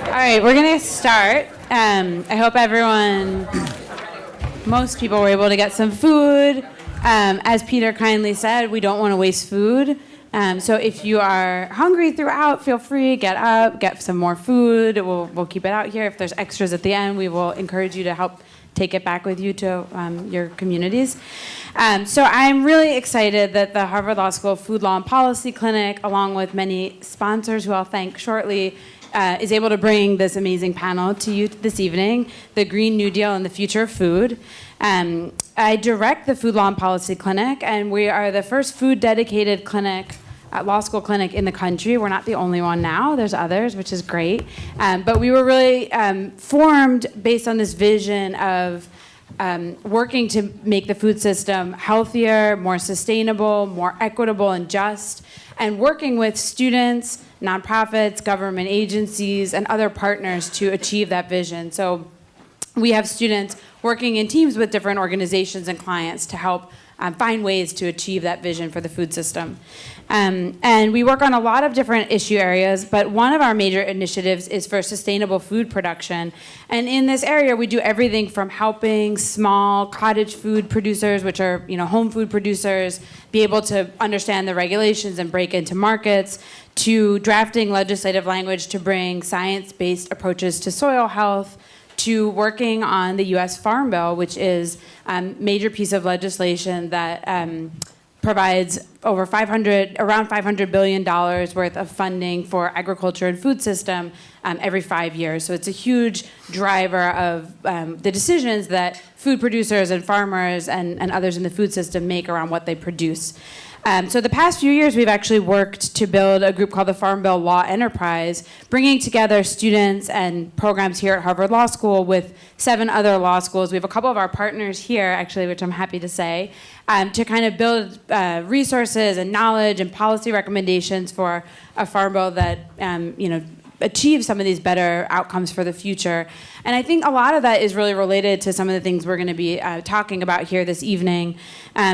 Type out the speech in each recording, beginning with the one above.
All right, we're going to start. I hope most people were able to get some food. As Peter kindly said, we don't want to waste food. So if you are hungry throughout, feel free, get up, get some more food. We'll keep it out here. If there's extras at the end, we will encourage you to help take it back with you to your communities. So I'm really excited that the Harvard Law School Food Law and Policy Clinic, along with many sponsors who I'll thank shortly, is able to bring this amazing panel to you this evening, The Green New Deal and the Future of Food. I direct the Food Law and Policy Clinic, and we are the first food-dedicated clinic, law school clinic in the country. We're not the only one now. There's others, which is great. But we were really formed based on this vision of working to make the food system healthier, more sustainable, more equitable and just, and working with students, nonprofits, government agencies, and other partners to achieve that vision. So we have students working in teams with different organizations and clients to help find ways to achieve that vision for the food system. And we work on a lot of different issue areas, but one of our major initiatives is for sustainable food production. And in this area, we do everything from helping small cottage food producers, which are home food producers, be able to understand the regulations and break into markets, to drafting legislative language to bring science-based approaches to soil health, to working on the U.S. Farm Bill, which is a major piece of legislation that provides around $500 billion worth of funding for agriculture and food system every 5 years. So it's a huge driver of the decisions that food producers and farmers and others in the food system make around what they produce. So the past few years, we've actually worked to build a group called the Farm Bill Law Enterprise, bringing together students and programs here at Harvard Law School with 7 other law schools. We have a couple of our partners here, actually, which I'm happy to say, to kind of build resources and knowledge and policy recommendations for a farm bill that, achieve some of these better outcomes for the future. And I think a lot of that is really related to some of the things we're going to be talking about here this evening.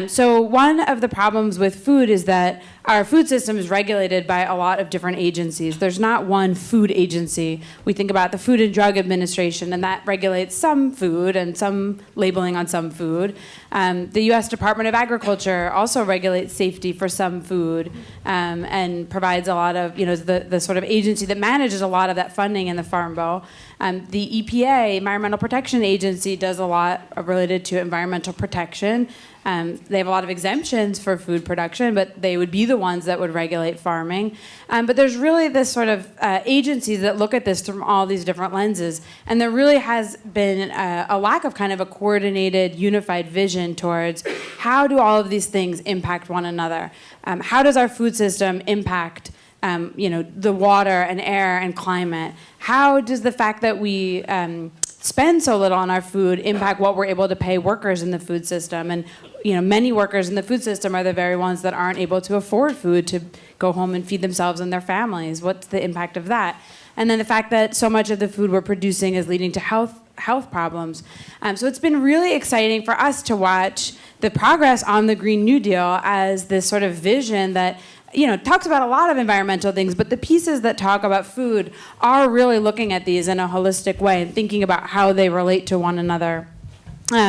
So one of the problems with food is that our food system is regulated by a lot of different agencies. There's not one food agency. We think about the Food and Drug Administration, and that regulates some food and some labeling on some food. The U.S. Department of Agriculture also regulates safety for some food and provides a lot of, the sort of agency that manages a lot of that funding in the Farm Bill. The EPA, Environmental Protection Agency, does a lot related to environmental protection. They have a lot of exemptions for food production, but they would be the ones that would regulate farming. But there's really this sort of agencies that look at this from all these different lenses. And there really has been a lack of kind of a coordinated, unified vision towards how do all of these things impact one another? How does our food system impact the water and air and climate? How does the fact that we spend so little on our food impact what we're able to pay workers in the food system? And many workers in the food system are the very ones that aren't able to afford food to go home and feed themselves and their families. What's the impact of that? And then the fact that so much of the food we're producing is leading to health problems. So it's been really exciting for us to watch the progress on the Green New Deal as this sort of vision that talks about a lot of environmental things, but the pieces that talk about food are really looking at these in a holistic way and thinking about how they relate to one another.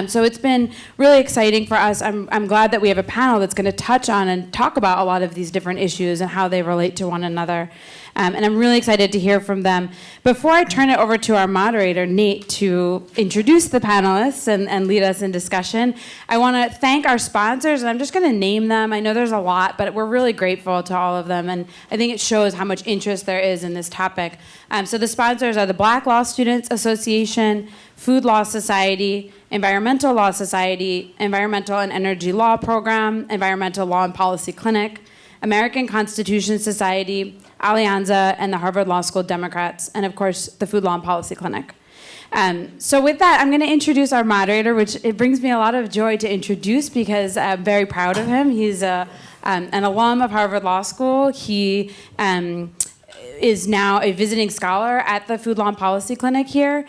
So it's been really exciting for us. I'm glad that we have a panel that's going to touch on and talk about a lot of these different issues and how they relate to one another. And I'm really excited to hear from them. Before I turn it over to our moderator, Nate, to introduce the panelists and lead us in discussion, I want to thank our sponsors, and I'm just going to name them. I know there's a lot, but we're really grateful to all of them, and I think it shows how much interest there is in this topic. So the sponsors are the Black Law Students Association, Food Law Society, Environmental Law Society, Environmental and Energy Law Program, Environmental Law and Policy Clinic, American Constitution Society, Alianza, and the Harvard Law School Democrats, and of course, the Food Law and Policy Clinic. So with that, I'm going to introduce our moderator, which it brings me a lot of joy to introduce because I'm very proud of him. He's an alum of Harvard Law School. He is now a visiting scholar at the Food Law and Policy Clinic here.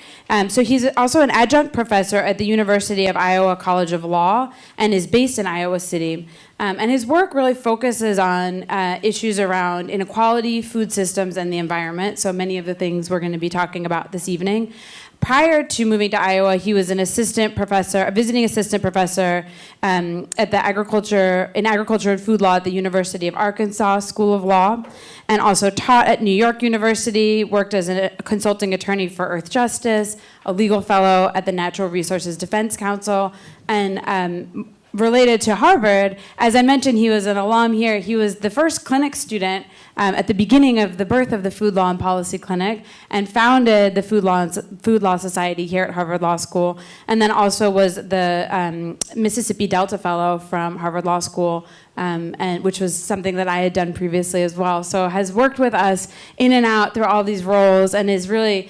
So he's also an adjunct professor at the University of Iowa College of Law and is based in Iowa City. And his work really focuses on issues around inequality, food systems, and the environment. So many of the things we're going to be talking about this evening. Prior to moving to Iowa, he was a visiting assistant professor at the agriculture and food law at the University of Arkansas School of Law, and also taught at New York University, worked as a consulting attorney for Earthjustice, a legal fellow at the Natural Resources Defense Council, and related to Harvard, as I mentioned, he was an alum here. He was the first clinic student at the beginning of the birth of the Food Law and Policy Clinic, and founded the Food Law Society here at Harvard Law School, and then also was the Mississippi Delta Fellow from Harvard Law School, and which was something that I had done previously as well. So has worked with us in and out through all these roles, and is really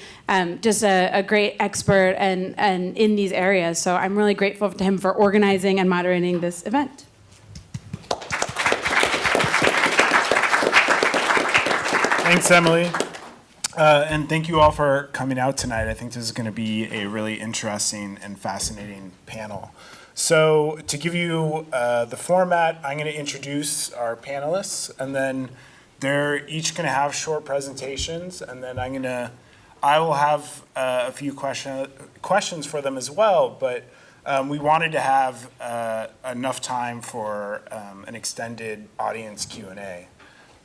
just a great expert and in these areas. So I'm really grateful to him for organizing and moderating this event. Thanks, Emily. And thank you all for coming out tonight. I think this is going to be a really interesting and fascinating panel. So to give you the format, I'm going to introduce our panelists, and then they're each going to have short presentations, and then I will have a few questions for them as well, but we wanted to have enough time for an extended audience Q&A.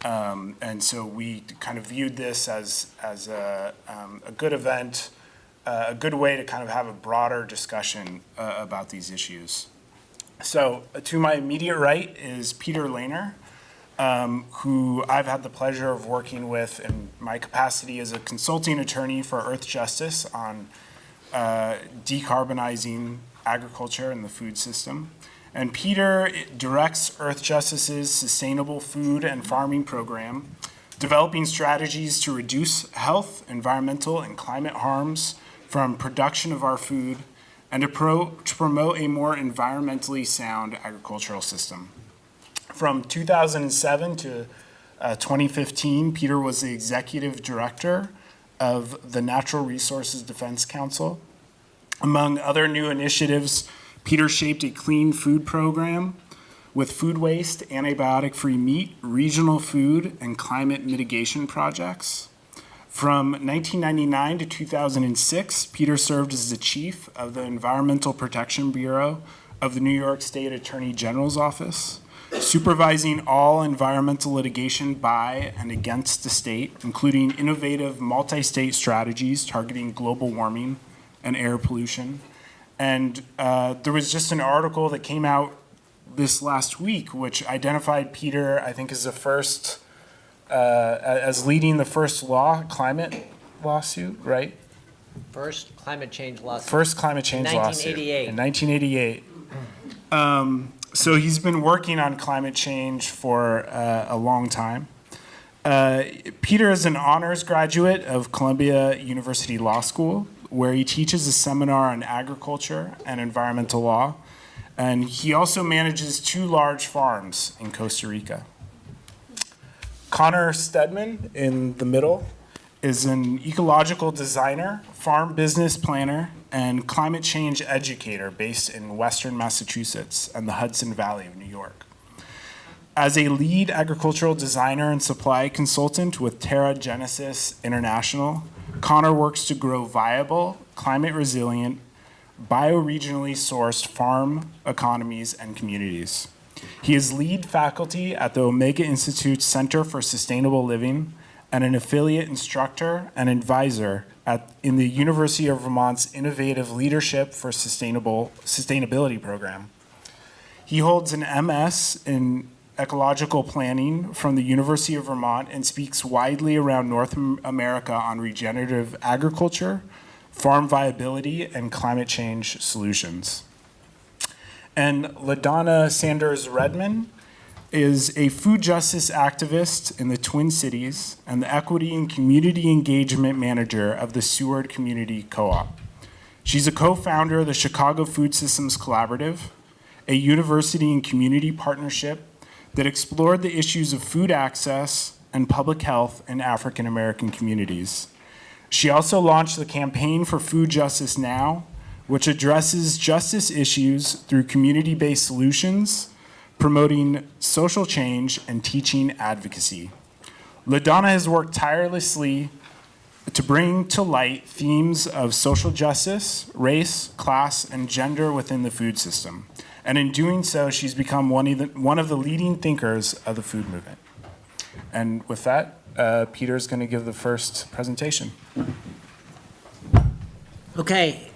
And so we kind of viewed this as a good event, a good way to kind of have a broader discussion about these issues. So to my immediate right is Peter Lehner, who I've had the pleasure of working with in my capacity as a consulting attorney for Earthjustice on decarbonizing agriculture and the food system. And Peter directs Earthjustice's Sustainable Food and Farming Program, developing strategies to reduce health, environmental, and climate harms from production of our food, and to promote a more environmentally sound agricultural system. From 2007 to 2015, Peter was the executive director of the Natural Resources Defense Council. Among other new initiatives, Peter shaped a clean food program with food waste, antibiotic-free meat, regional food, and climate mitigation projects. From 1999 to 2006, Peter served as the chief of the Environmental Protection Bureau of the New York State Attorney General's Office, supervising all environmental litigation by and against the state, including innovative multi-state strategies targeting global warming and air pollution. And there was just an article that came out this last week which identified Peter, I think, as the first, as leading the first climate lawsuit, right? First climate change lawsuit. First climate change lawsuit. In 1988. So he's been working on climate change for a long time. Peter is an honors graduate of Columbia University Law School, where he teaches a seminar on agriculture and environmental law. And he also manages 2 large farms in Costa Rica. Connor Stedman, in the middle, is an ecological designer, farm business planner, and climate change educator based in Western Massachusetts and the Hudson Valley of New York. As a lead agricultural designer and supply consultant with Terra International, Connor works to grow viable, climate-resilient, bioregionally sourced farm economies and communities. He is lead faculty at the Omega Institute's Center for Sustainable Living and an affiliate instructor and advisor in the University of Vermont's Innovative Leadership for Sustainability program. He holds an MS in ecological planning from the University of Vermont and speaks widely around North America on regenerative agriculture, farm viability, and climate change solutions. And LaDonna Sanders Redmond is a food justice activist in the Twin Cities and the equity and community engagement manager of the Seward Community Co-op. She's a co-founder of the Chicago Food Systems Collaborative, a university and community partnership that explored the issues of food access and public health in African American communities. She also launched the Campaign for Food Justice Now, which addresses justice issues through community-based solutions, promoting social change and teaching advocacy. LaDonna has worked tirelessly to bring to light themes of social justice, race, class, and gender within the food system. And in doing so, she's become one of the leading thinkers of the food movement. And with that, Peter's going to give the first presentation. Okay,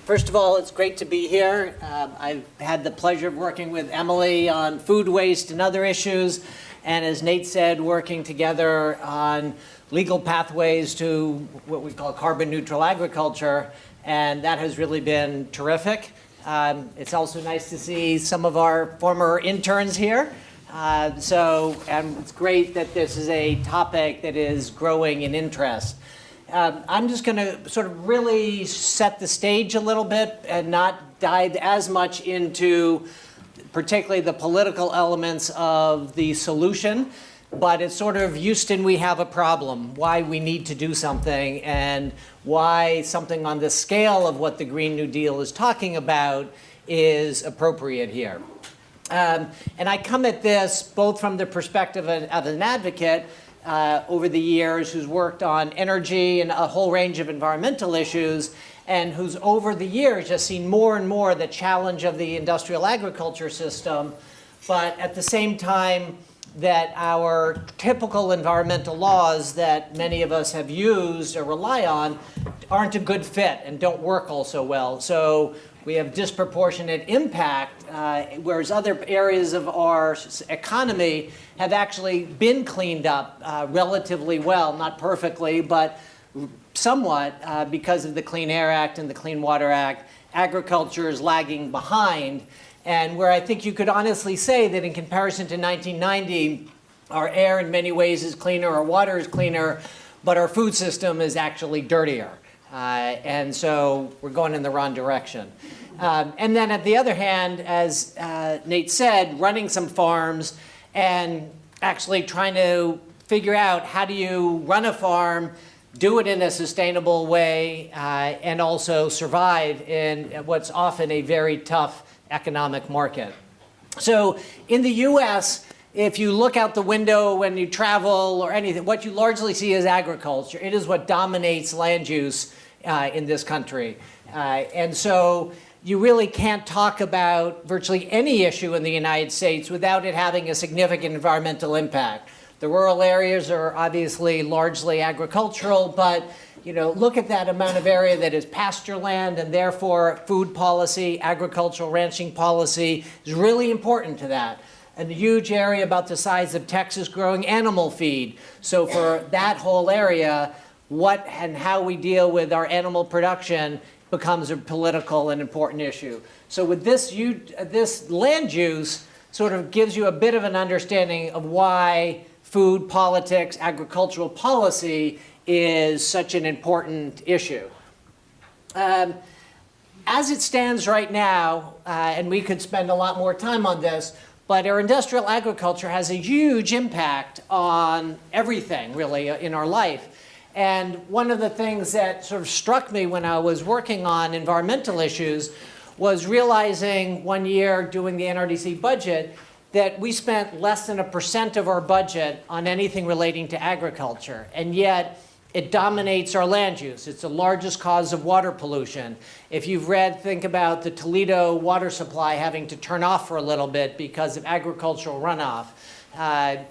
first of all, it's great to be here. I've had the pleasure of working with Emily on food waste and other issues, and as Nate said, working together on legal pathways to what we call carbon neutral agriculture, and that has really been terrific. It's also nice to see some of our former interns here. And it's great that this is a topic that is growing in interest. I'm just going to sort of really set the stage a little bit and not dive as much into particularly the political elements of the solution, but it's sort of Houston, we have a problem, why we need to do something, and why something on the scale of what the Green New Deal is talking about is appropriate here. And I come at this both from the perspective of an advocate over the years who's worked on energy and a whole range of environmental issues, and who's over the years just seen more and more the challenge of the industrial agriculture system, but at the same time that our typical environmental laws that many of us have used or rely on aren't a good fit and don't work all so well. So we have disproportionate impact, whereas other areas of our economy have actually been cleaned up relatively well, not perfectly, but somewhat because of the Clean Air Act and the Clean Water Act. Agriculture is lagging behind. And where I think you could honestly say that in comparison to 1990, our air in many ways is cleaner, our water is cleaner, but our food system is actually dirtier. And so we're going in the wrong direction. And then at the other hand, as Nate said, running some farms and actually trying to figure out how do you run a farm, do it in a sustainable way, and also survive in what's often a very tough economic market. So in the US, if you look out the window when you travel or anything, what you largely see is agriculture. It is what dominates land use in this country. And so you really can't talk about virtually any issue in the United States without it having a significant environmental impact. The rural areas are obviously largely agricultural, but look at that amount of area that is pasture land, and therefore food policy, agricultural ranching policy is really important to that. And a huge area about the size of Texas growing animal feed. So for that whole area, what and how we deal with our animal production becomes a political and important issue. So with this land use sort of gives you a bit of an understanding of why food politics, agricultural policy is such an important issue. As it stands right now, and we could spend a lot more time on this, but our industrial agriculture has a huge impact on everything, really, in our life. And one of the things that sort of struck me when I was working on environmental issues was realizing one year doing the NRDC budget that we spent less than 1% of our budget on anything relating to agriculture. And yet, it dominates our land use. It's the largest cause of water pollution. If you've think about the Toledo water supply having to turn off for a little bit because of agricultural runoff.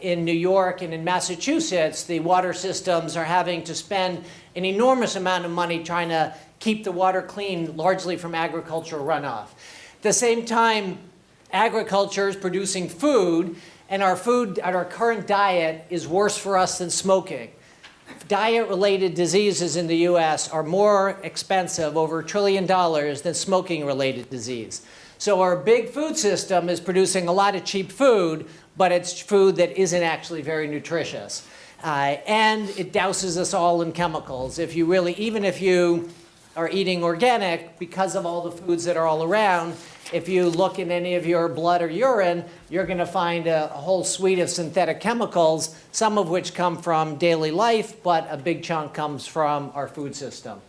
In New York and in Massachusetts, the water systems are having to spend an enormous amount of money trying to keep the water clean, largely from agricultural runoff. At the same time, agriculture is producing food, and our current diet is worse for us than smoking. Diet-related diseases in the US are more expensive, over $1 trillion, than smoking-related disease. So our big food system is producing a lot of cheap food, but it's food that isn't actually very nutritious. And it douses us all in chemicals. Even if you are eating organic, because of all the foods that are all around, if you look in any of your blood or urine, you're going to find a whole suite of synthetic chemicals, some of which come from daily life, but a big chunk comes from our food system.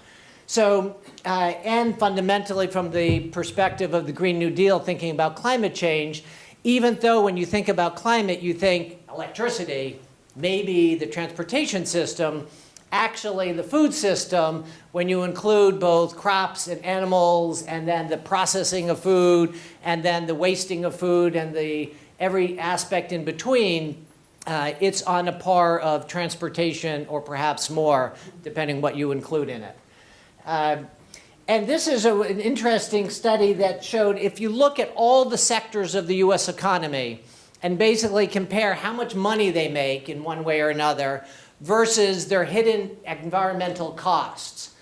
So, and fundamentally from the perspective of the Green New Deal, thinking about climate change, even though when you think about climate, you think electricity, maybe the transportation system, actually the food system, when you include both crops and animals, and then the processing of food, and then the wasting of food, and every aspect in between, it's on a par of transportation, or perhaps more, depending what you include in it. And this is an interesting study that showed if you look at all the sectors of the US economy and basically compare how much money they make in one way or another versus their hidden environmental costs.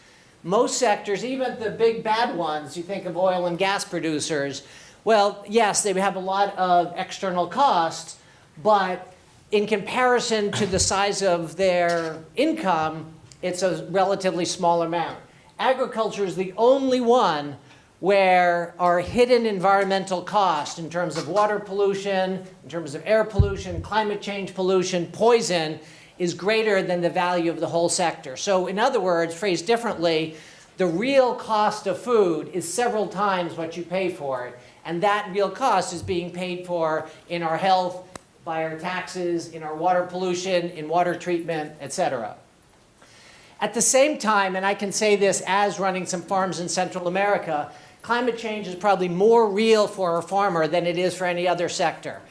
Most sectors, even the big bad ones, you think of oil and gas producers, well, yes, they have a lot of external costs, but in comparison to the size of their income, it's a relatively small amount. Agriculture is the only one where our hidden environmental cost in terms of water pollution, in terms of air pollution, climate change pollution, poison, is greater than the value of the whole sector. So in other words, phrased differently, the real cost of food is several times what you pay for it. And that real cost is being paid for in our health, by our taxes, in our water pollution, in water treatment, et cetera. At the same time, and I can say this as running some farms in Central America, climate change is probably more real for a farmer than it is for any other sector.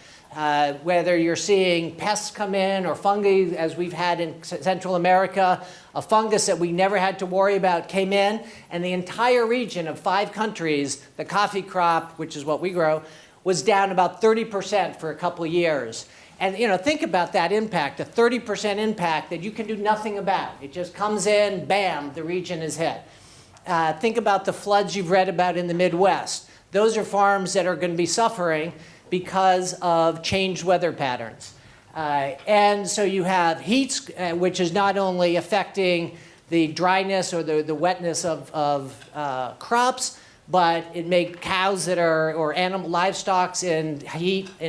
Whether you're seeing pests come in or fungi, as we've had in Central America, a fungus that we never had to worry about came in, and the entire region of 5 countries, the coffee crop, which is what we grow, was down about 30% for a couple years. And think about that impact, a 30% impact that you can do nothing about. It just comes in, bam, the region is hit. Think about the floods you've read about in the Midwest. Those are farms that are going to be suffering because of changed weather patterns. And so you have heat, which is not only affecting the dryness or the wetness of crops, but it makes cows that are, or animal livestock in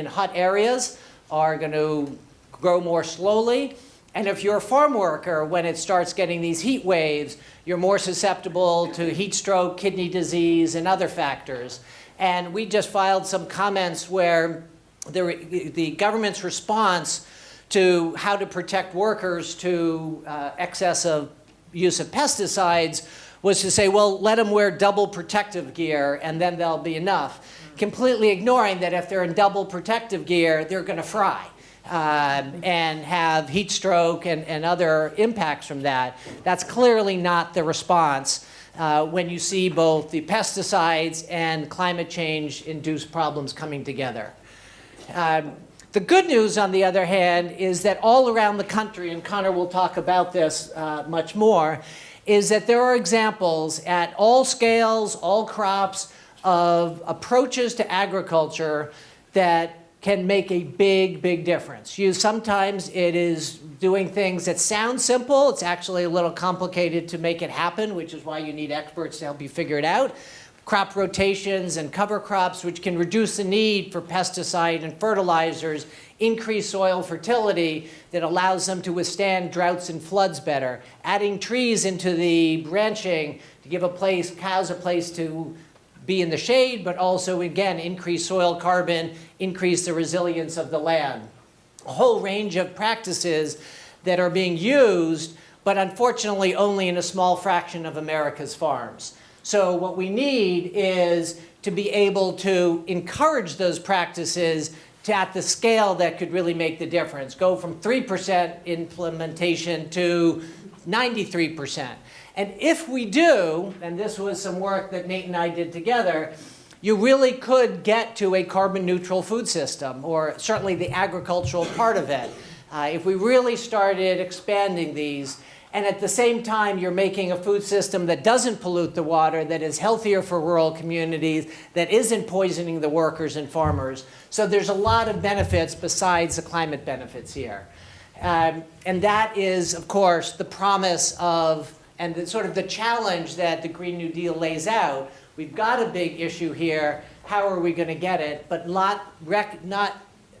hot areas are going to grow more slowly. And if you're a farm worker, when it starts getting these heat waves, you're more susceptible to heat stroke, kidney disease, and other factors. And we just filed some comments where the government's response to how to protect workers to excess of use of pesticides was to say, well, let them wear double protective gear and then they'll be enough. Completely ignoring that if they're in double protective gear, they're going to fry and have heat stroke and other impacts from that. That's clearly not the response when you see both the pesticides and climate change induced problems coming together. The good news, on the other hand, is that all around the country, and Connor will talk about this much more, is that there are examples at all scales, all crops, of approaches to agriculture that can make a big, big difference. Sometimes it is doing things that sound simple. It's actually a little complicated to make it happen, which is why you need experts to help you figure it out. Crop rotations and cover crops, which can reduce the need for pesticide and fertilizers, increase soil fertility that allows them to withstand droughts and floods better. Adding trees into the branching to give cows a place to be in the shade, but also, again, increase soil carbon, increase the resilience of the land. A whole range of practices that are being used, but unfortunately only in a small fraction of America's farms. So what we need is to be able to encourage those practices at the scale that could really make the difference. Go from 3% implementation to 93%. And if we do, and this was some work that Nate and I did together, you really could get to a carbon neutral food system, or certainly the agricultural part of it. If we really started expanding these, and at the same time you're making a food system that doesn't pollute the water, that is healthier for rural communities, that isn't poisoning the workers and farmers. So there's a lot of benefits besides the climate benefits here. And that is, of course, the promise of, and the challenge that the Green New Deal lays out. We've got a big issue here. How are we going to get it? But not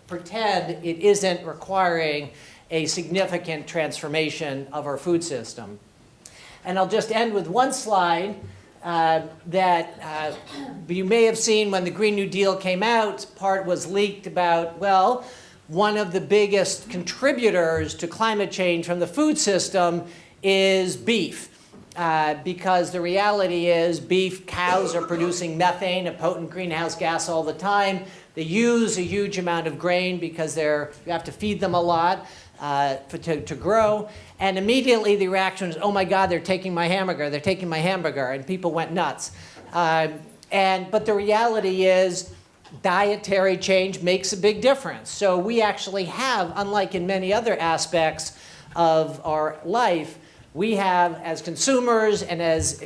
pretend it isn't requiring a significant transformation of our food system. And I'll just end with one slide that you may have seen when the Green New Deal came out, part was leaked about, well, one of the biggest contributors to climate change from the food system is beef. Because the reality is cows are producing methane, a potent greenhouse gas all the time. They use a huge amount of grain because you have to feed them a lot to grow. And immediately the reaction was, oh my God, they're taking my hamburger, they're taking my hamburger, and people went nuts. But the reality is dietary change makes a big difference. So we actually have, unlike in many other aspects of our life, we have, as consumers and as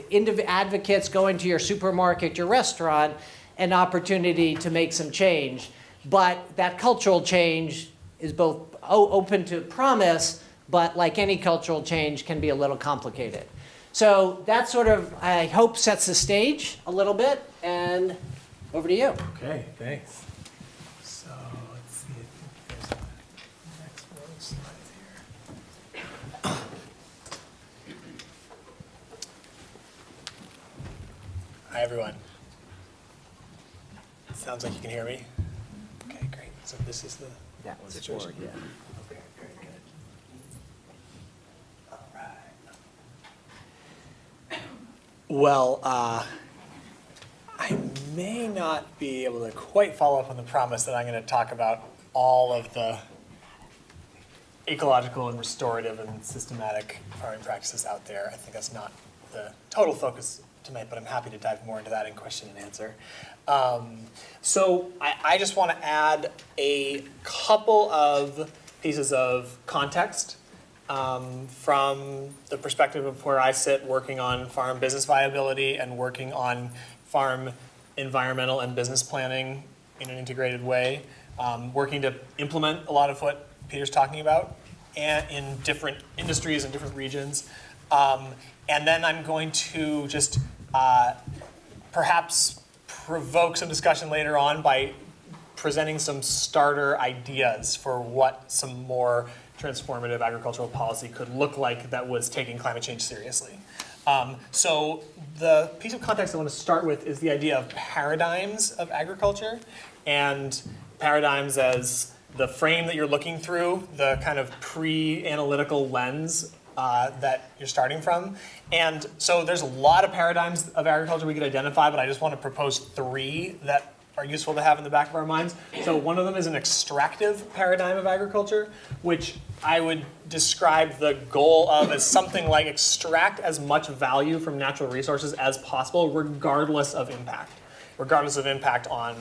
advocates going to your supermarket, your restaurant, an opportunity to make some change. But that cultural change is both open to promise, but like any cultural change, can be a little complicated. So that sort of, I hope, sets the stage a little bit, and over to you. Okay, thanks. So let's see, I think there's the next row of slides here. Hi, everyone. Sounds like you can hear me. Okay, great. So this is the situation. Yeah. Okay, very good. All right. Well, I may not be able to quite follow up on the promise that I'm going to talk about all of the ecological and restorative and systematic farming practices out there. I think that's not the total focus tonight, but I'm happy to dive more into that in question and answer. So I just want to add a couple of pieces of context from the perspective of where I sit working on farm business viability and working on farm environmental and business planning in an integrated way, working to implement a lot of what Peter's talking about and in different industries and different regions. And then I'm going to just perhaps provoke some discussion later on by presenting some starter ideas for what some more transformative agricultural policy could look like that was taking climate change seriously. So the piece of context I want to start with is the idea of paradigms of agriculture, and paradigms as the frame that you're looking through, the kind of pre-analytical lens that you're starting from. And so there's a lot of paradigms of agriculture we could identify, but I just want to propose 3 that are useful to have in the back of our minds. So one of them is an extractive paradigm of agriculture, which I would describe the goal of as something like extract as much value from natural resources as possible, regardless of impact. Regardless of impact on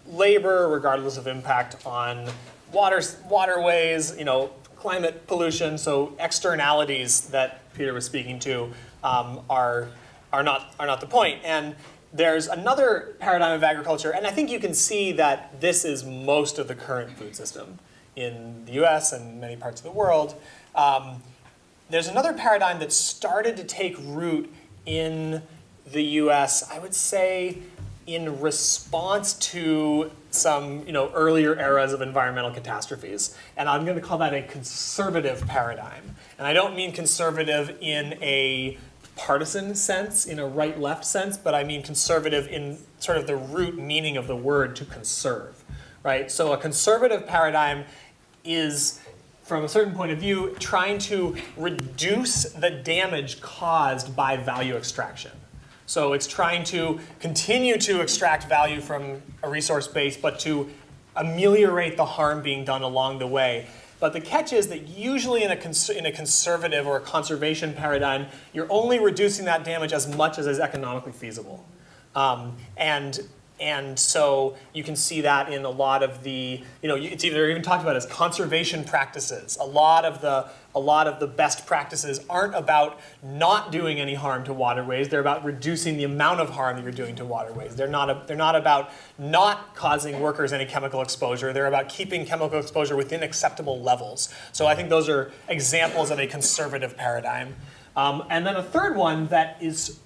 labor, regardless of impact on waterways, climate pollution. So externalities that Peter was speaking to are not the point. And there's another paradigm of agriculture, and I think you can see that this is most of the current food system in the US and many parts of the world. There's another paradigm that started to take root in the US, I would say, in response to some earlier eras of environmental catastrophes. And I'm going to call that a conservative paradigm. And I don't mean conservative in a partisan sense, in a right-left sense, but I mean conservative in sort of the root meaning of the word to conserve, right? So a conservative paradigm is, from a certain point of view, trying to reduce the damage caused by value extraction. So it's trying to continue to extract value from a resource base, but to ameliorate the harm being done along the way. But the catch is that usually in a conservative or a conservation paradigm, you're only reducing that damage as much as is economically feasible. And so you can see that in a lot of the, it's either even talked about as conservation practices. A lot of the best practices aren't about not doing any harm to waterways. They're about reducing the amount of harm that you're doing to waterways. They're not about not causing workers any chemical exposure. They're about keeping chemical exposure within acceptable levels. So I think those are examples of a conservative paradigm. And then a third one that is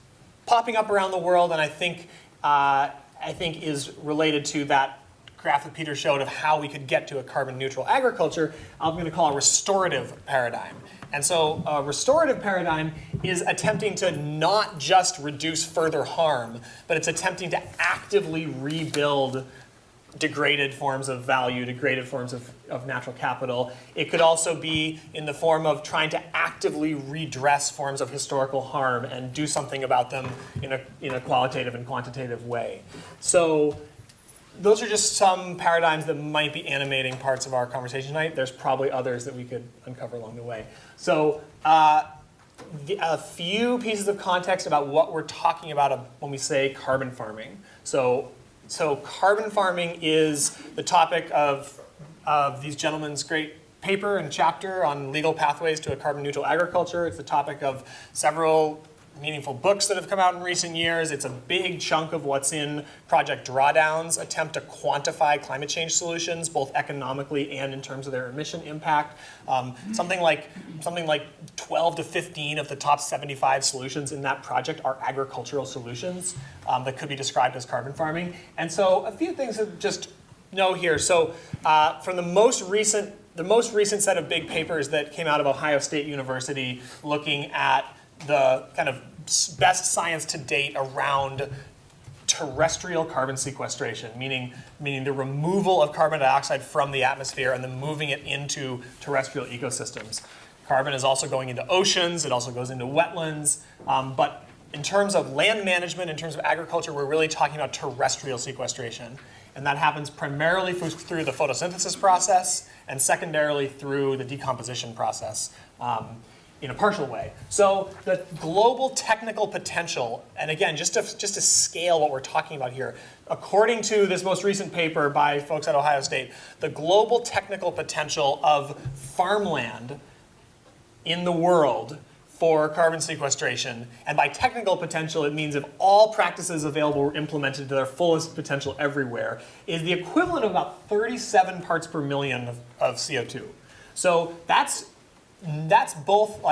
popping up around the world, and I think is related to that graph that Peter showed of how we could get to a carbon neutral agriculture, I'm going to call a restorative paradigm. And so a restorative paradigm is attempting to not just reduce further harm, but it's attempting to actively rebuild degraded forms of value, degraded forms of natural capital. It could also be in the form of trying to actively redress forms of historical harm and do something about them in a qualitative and quantitative way. So those are just some paradigms that might be animating parts of our conversation tonight. There's probably others that we could uncover along the way. So a few pieces of context about what we're talking about when we say carbon farming. So carbon farming is the topic of these gentlemen's great paper and chapter on legal pathways to a carbon neutral agriculture. It's the topic of several meaningful books that have come out in recent years. It's a big chunk of what's in Project Drawdown's attempt to quantify climate change solutions, both economically and in terms of their emission impact. Something like 12 to 15 of the top 75 solutions in that project are agricultural solutions that could be described as carbon farming. And so a few things to just know here. So from the most recent set of big papers that came out of Ohio State University looking at the kind of best science to date around terrestrial carbon sequestration, meaning the removal of carbon dioxide from the atmosphere and then moving it into terrestrial ecosystems. Carbon is also going into oceans, it also goes into wetlands, but in terms of land management, in terms of agriculture, we're really talking about terrestrial sequestration. And that happens primarily through the photosynthesis process and secondarily through the decomposition process. In a partial way. So the global technical potential, and again, just to scale what we're talking about here, according to this most recent paper by folks at Ohio State, the global technical potential of farmland in the world for carbon sequestration, and by technical potential, it means if all practices available were implemented to their fullest potential everywhere, is the equivalent of about 37 parts per million of CO2. So that's both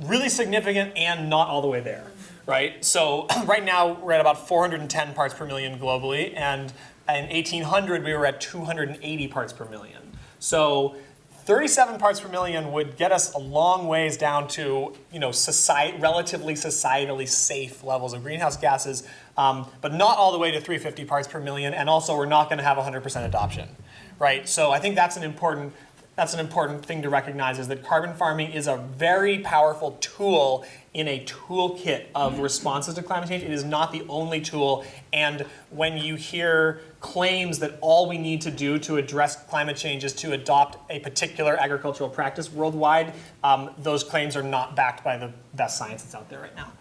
really significant and not all the way there, right? So right now we're at about 410 parts per million globally, and in 1800 we were at 280 parts per million. So 37 parts per million would get us a long ways down to relatively societally safe levels of greenhouse gases, but not all the way to 350 parts per million, and also we're not going to have 100% adoption, right? So I think that's an important thing to recognize, is that carbon farming is a very powerful tool in a toolkit of responses to climate change. It is not the only tool, and when you hear claims that all we need to do to address climate change is to adopt a particular agricultural practice worldwide, those claims are not backed by the best science that's out there right now.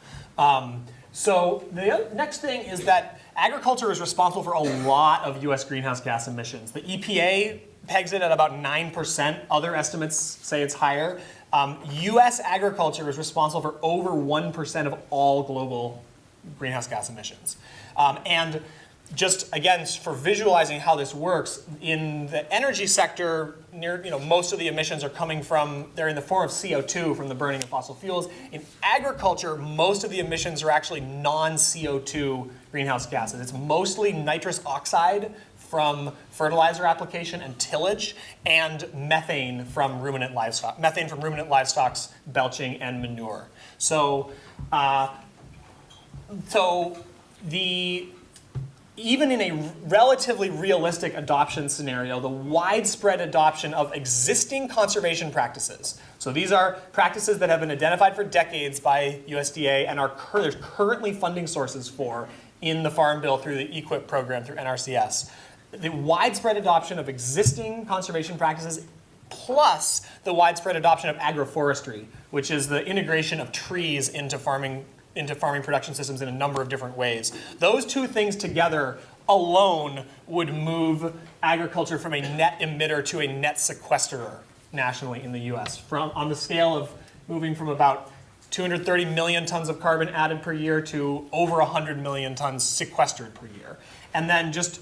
So the next thing is that agriculture is responsible for a lot of US greenhouse gas emissions. The EPA pegs it at about 9%. Other estimates say it's higher. US agriculture is responsible for over 1% of all global greenhouse gas emissions. And just again, for visualizing how this works, in the energy sector, most of the emissions are they're in the form of CO2 from the burning of fossil fuels. In agriculture, most of the emissions are actually non-CO2 greenhouse gases. It's mostly nitrous oxide from fertilizer application and tillage, and methane from ruminant livestock's belching and manure. So, even in a relatively realistic adoption scenario, the widespread adoption of existing conservation practices. So these are practices that have been identified for decades by USDA and there's currently funding sources for in the Farm Bill through the EQIP program through NRCS. The widespread adoption of existing conservation practices plus the widespread adoption of agroforestry, which is the integration of trees into farming production systems in a number of different ways. Those two things together alone would move agriculture from a net emitter to a net sequesterer nationally in the US, on the scale of moving from about 230 million tons of carbon added per year to over 100 million tons sequestered per year. And then just,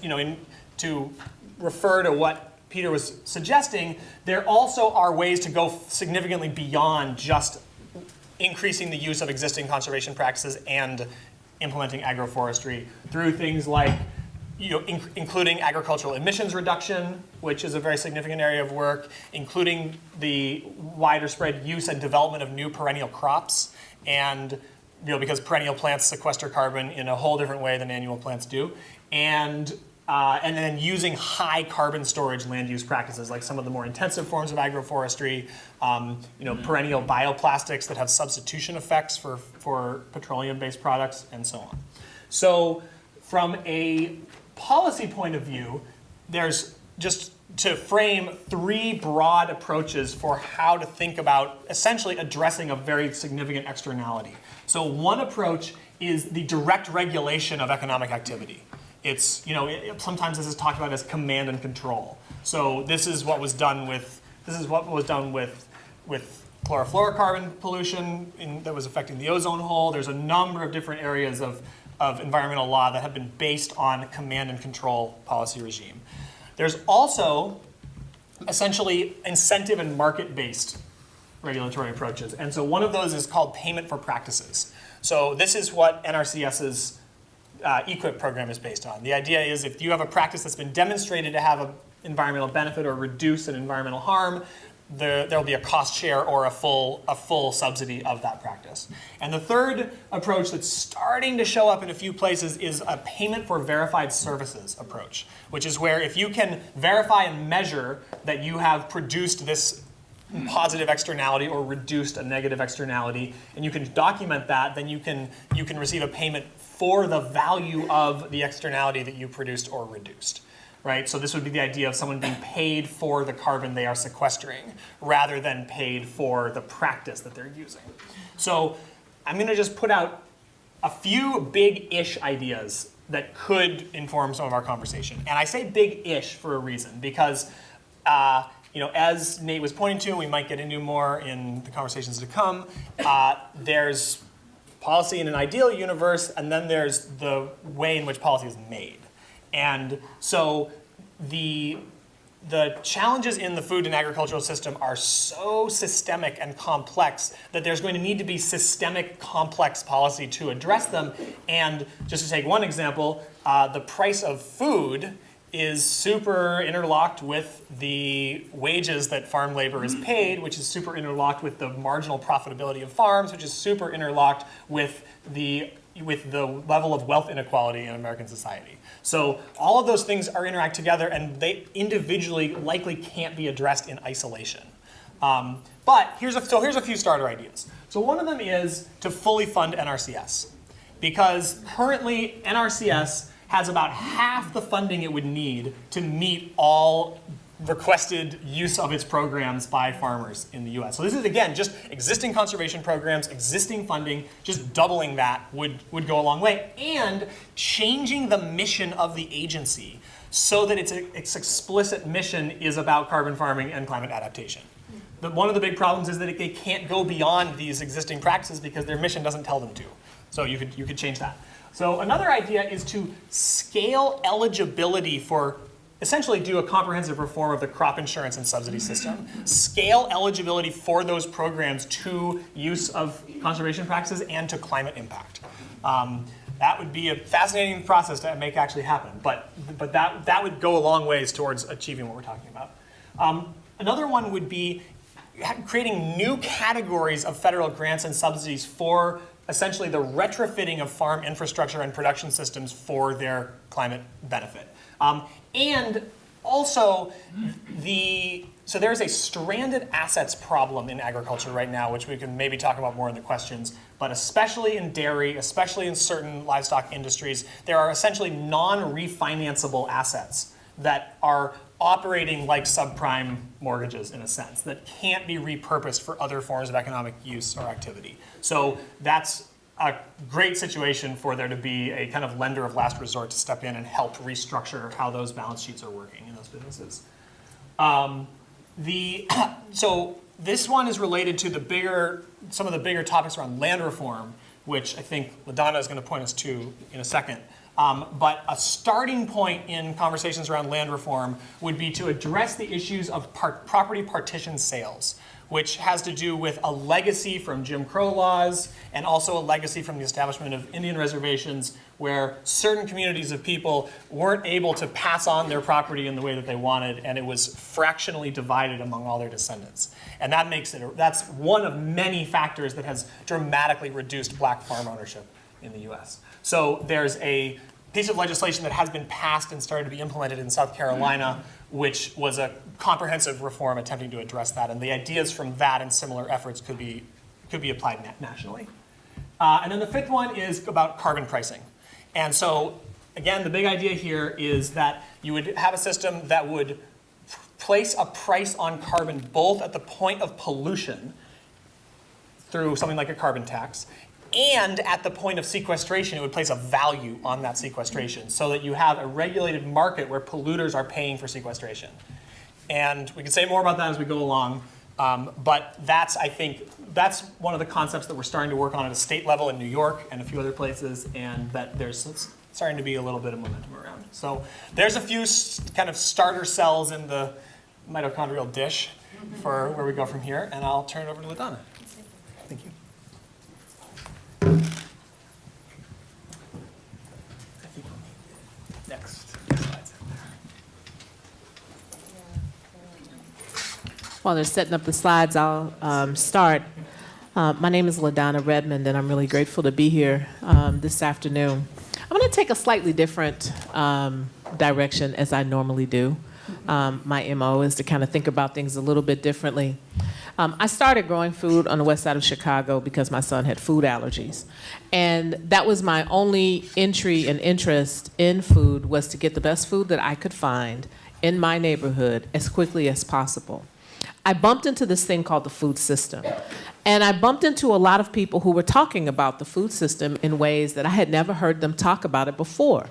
to refer to what Peter was suggesting, there also are ways to go significantly beyond just increasing the use of existing conservation practices and implementing agroforestry through things like including agricultural emissions reduction, which is a very significant area of work, including the wider spread use and development of new perennial crops, and because perennial plants sequester carbon in a whole different way than annual plants do, and then using high carbon storage land use practices, like some of the more intensive forms of agroforestry, perennial bioplastics that have substitution effects for petroleum-based products, and so on. So from a policy point of view, there's just to frame 3 broad approaches for how to think about essentially addressing a very significant externality. So one approach is the direct regulation of economic activity. It's, sometimes this is talked about as command and control. So this is what was done with chlorofluorocarbon pollution that was affecting the ozone hole. There's a number of different areas of environmental law that have been based on command and control policy regime. There's also essentially incentive and market-based regulatory approaches. And so one of those is called payment for practices. So this is what NRCS's EQIP program is based on. The idea is if you have a practice that's been demonstrated to have an environmental benefit or reduce an environmental harm, there'll be a cost share or a full subsidy of that practice. And the third approach that's starting to show up in a few places is a payment for verified services approach, which is where if you can verify and measure that you have produced this positive externality or reduced a negative externality, and you can document that, then you can receive a payment for the value of the externality that you produced or reduced. Right? So this would be the idea of someone being paid for the carbon they are sequestering rather than paid for the practice that they're using. So I'm going to just put out a few big-ish ideas that could inform some of our conversation. And I say big-ish for a reason because as Nate was pointing to, and we might get into more in the conversations to come, there's policy in an ideal universe, and then there's the way in which policy is made. And so the challenges in the food and agricultural system are so systemic and complex that there's going to need to be systemic, complex policy to address them. And just to take one example, the price of food is super interlocked with the wages that farm labor is paid, which is super interlocked with the marginal profitability of farms, which is super interlocked with the level of wealth inequality in American society. So all of those things interact together, and they individually likely can't be addressed in isolation. But here's a few starter ideas. So one of them is to fully fund NRCS, because currently NRCS has about half the funding it would need to meet all requested use of its programs by farmers in the US. So this is, again, just existing conservation programs, existing funding, just doubling that would go a long way, and changing the mission of the agency so that its explicit mission is about carbon farming and climate adaptation. But one of the big problems is that they can't go beyond these existing practices because their mission doesn't tell them to. So you could change that. So another idea is to scale eligibility for, essentially do a comprehensive reform of the crop insurance and subsidy system. Scale eligibility for those programs to use of conservation practices and to climate impact. That would be a fascinating process to make actually happen, but that would go a long ways towards achieving what we're talking about. Another one would be creating new categories of federal grants and subsidies for essentially the retrofitting of farm infrastructure and production systems for their climate benefit. And also, so there's a stranded assets problem in agriculture right now, which we can maybe talk about more in the questions, but especially in dairy, especially in certain livestock industries, there are essentially non-refinanceable assets that are operating like subprime mortgages in a sense, that can't be repurposed for other forms of economic use or activity. So that's a great situation for there to be a kind of lender of last resort to step in and help restructure how those balance sheets are working in those businesses. So this one is related to some of the bigger topics around land reform, which I think LaDonna is going to point us to in a second. But a starting point in conversations around land reform would be to address the issues of property partition sales, which has to do with a legacy from Jim Crow laws and also a legacy from the establishment of Indian reservations where certain communities of people weren't able to pass on their property in the way that they wanted, and it was fractionally divided among all their descendants. And that makes it, that's one of many factors that has dramatically reduced black farm ownership in the US. So there's a piece of legislation that has been passed and started to be implemented in South Carolina, which was a comprehensive reform attempting to address that. And the ideas from that and similar efforts could be applied nationally. And then the fifth one is about carbon pricing. And so, again, the big idea here is that you would have a system that would place a price on carbon both at the point of pollution through something like a carbon tax, and at the point of sequestration, it would place a value on that sequestration so that you have a regulated market where polluters are paying for sequestration. And we can say more about that as we go along, but that's, I think, that's one of the concepts that we're starting to work on at a state level in New York and a few other places, and that there's starting to be a little bit of momentum around. So there's a few kind of starter cells in the mitochondrial dish for where we go from here, and I'll turn it over to LaDonna. Thank you. I think we'll need next slides. While they're setting up the slides, I'll start. My name is LaDonna Redmond, and I'm really grateful to be here this afternoon. I'm going to take a slightly different direction as I normally do. My MO is to kind of think about things a little bit differently. I started growing food on the west side of Chicago because my son had food allergies. And that was my only entry and interest in food, was to get the best food that I could find in my neighborhood as quickly as possible. I bumped into this thing called the food system. And I bumped into a lot of people who were talking about the food system in ways that I had never heard them talk about it before.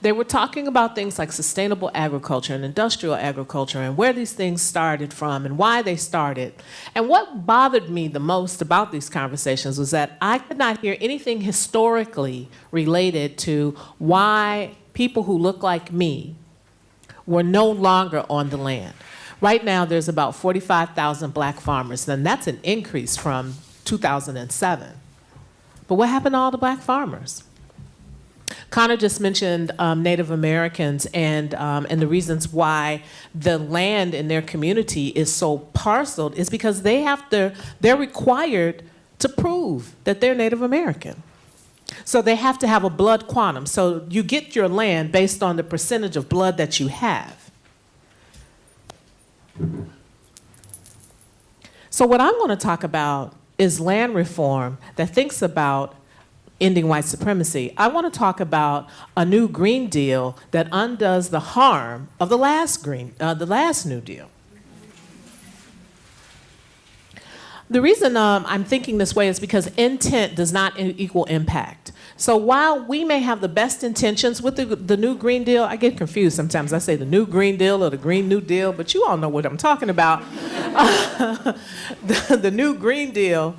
They were talking about things like sustainable agriculture and industrial agriculture and where these things started from and why they started. And what bothered me the most about these conversations was that I could not hear anything historically related to why people who look like me were no longer on the land. Right now, there's about 45,000 black farmers, and that's an increase from 2007. But what happened to all the black farmers? Connor just mentioned Native Americans and the reasons why the land in their community is so parceled is because they're required to prove that they're Native American. So they have to have a blood quantum. So you get your land based on the percentage of blood that you have. So what I'm going to talk about is land reform that thinks about ending white supremacy. I want to talk about a new Green Deal that undoes the harm of the last New Deal. The reason I'm thinking this way is because intent does not equal impact. So while we may have the best intentions with the new Green Deal, I get confused sometimes. I say the new Green Deal or the Green New Deal, but you all know what I'm talking about. The new Green Deal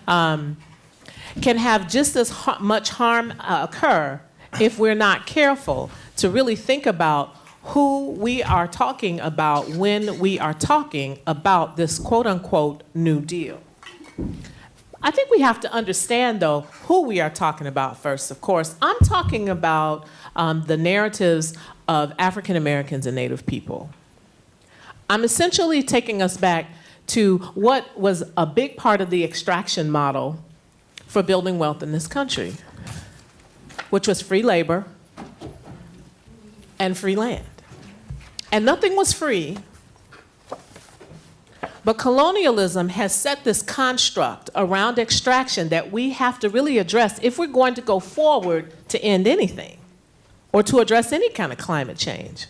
can have just as much harm occur if we're not careful to really think about who we are talking about when we are talking about this quote-unquote New Deal. I think we have to understand, though, who we are talking about first, of course. I'm talking about the narratives of African Americans and Native people. I'm essentially taking us back to what was a big part of the extraction model for building wealth in this country, which was free labor and free land. And nothing was free, but colonialism has set this construct around extraction that we have to really address if we're going to go forward to end anything or to address any kind of climate change.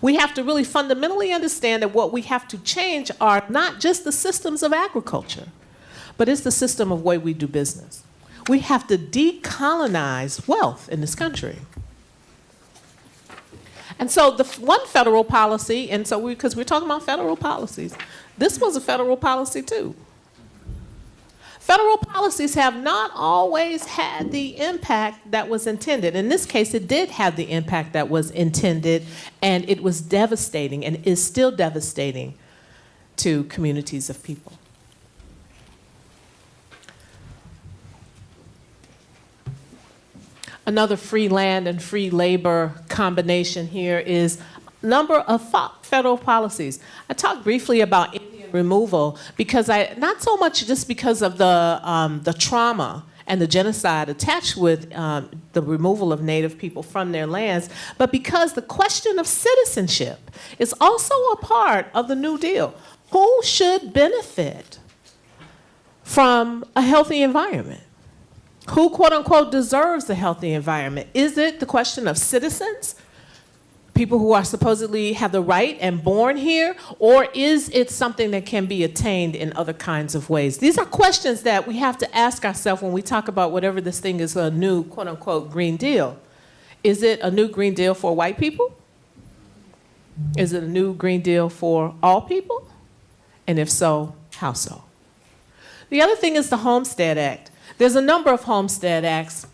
We have to really fundamentally understand that what we have to change are not just the systems of agriculture, but it's the system of way we do business. We have to decolonize wealth in this country. And so the one federal policy, and so because we're talking about federal policies, this was a federal policy too. Federal policies have not always had the impact that was intended. In this case, it did have the impact that was intended, and it was devastating and is still devastating to communities of people. Another free land and free labor combination here is number of federal policies. I talked briefly about Indian removal because not so much just because of the trauma and the genocide attached with the removal of Native people from their lands, but because the question of citizenship is also a part of the New Deal. Who should benefit from a healthy environment? Who, quote unquote, deserves a healthy environment? Is it the question of citizens? People who are supposedly have the right and born here, or is it something that can be attained in other kinds of ways? These are questions that we have to ask ourselves when we talk about whatever this thing is, a new, quote unquote, Green Deal. Is it a new Green Deal for white people? Is it a new Green Deal for all people? And if so, how so? The other thing is the Homestead Act. There's a number of Homestead Acts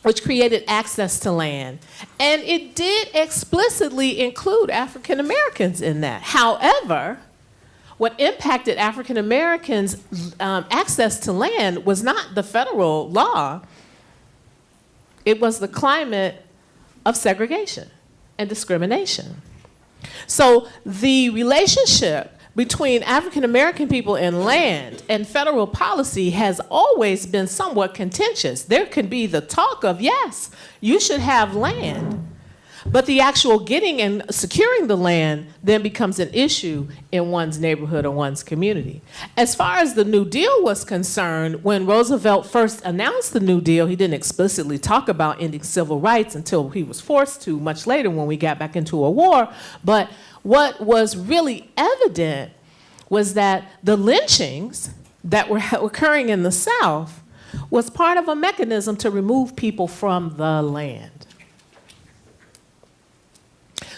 which created access to land. And it did explicitly include African Americans in that. However, what impacted African Americans' access to land was not the federal law, it was the climate of segregation and discrimination. So the relationship between African American people and land and federal policy has always been somewhat contentious. There can be the talk of, yes, you should have land, but the actual getting and securing the land then becomes an issue in one's neighborhood or one's community. As far as the New Deal was concerned, when Roosevelt first announced the New Deal, he didn't explicitly talk about ending civil rights until he was forced to much later when we got back into a war. But what was really evident was that the lynchings that were occurring in the South was part of a mechanism to remove people from the land.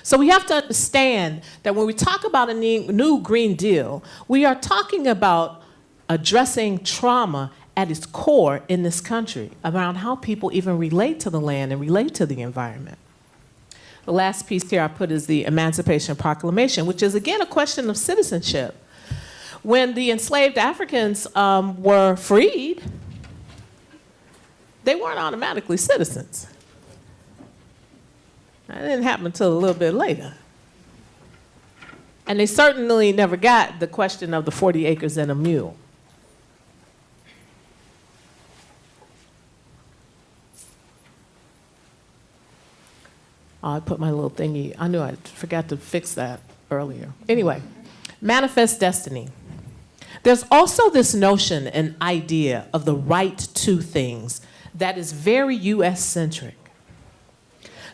So we have to understand that when we talk about a new Green Deal, we are talking about addressing trauma at its core in this country around how people even relate to the land and relate to the environment. The last piece here I put is the Emancipation Proclamation, which is again a question of citizenship. When the enslaved Africans were freed, they weren't automatically citizens. That didn't happen until a little bit later. And they certainly never got the question of the 40 acres and a mule. Oh, I put my little thingy. I knew I forgot to fix that earlier. Anyway, manifest destiny. There's also this notion and idea of the right to things that is very US-centric.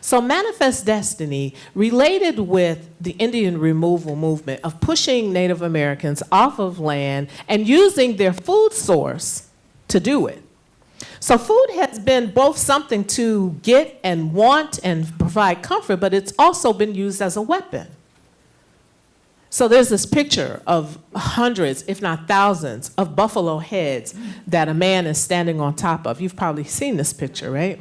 So manifest destiny related with the Indian removal movement of pushing Native Americans off of land and using their food source to do it. So food has been both something to get and want and provide comfort, but it's also been used as a weapon. So there's this picture of hundreds, if not thousands, of buffalo heads that a man is standing on top of. You've probably seen this picture, right?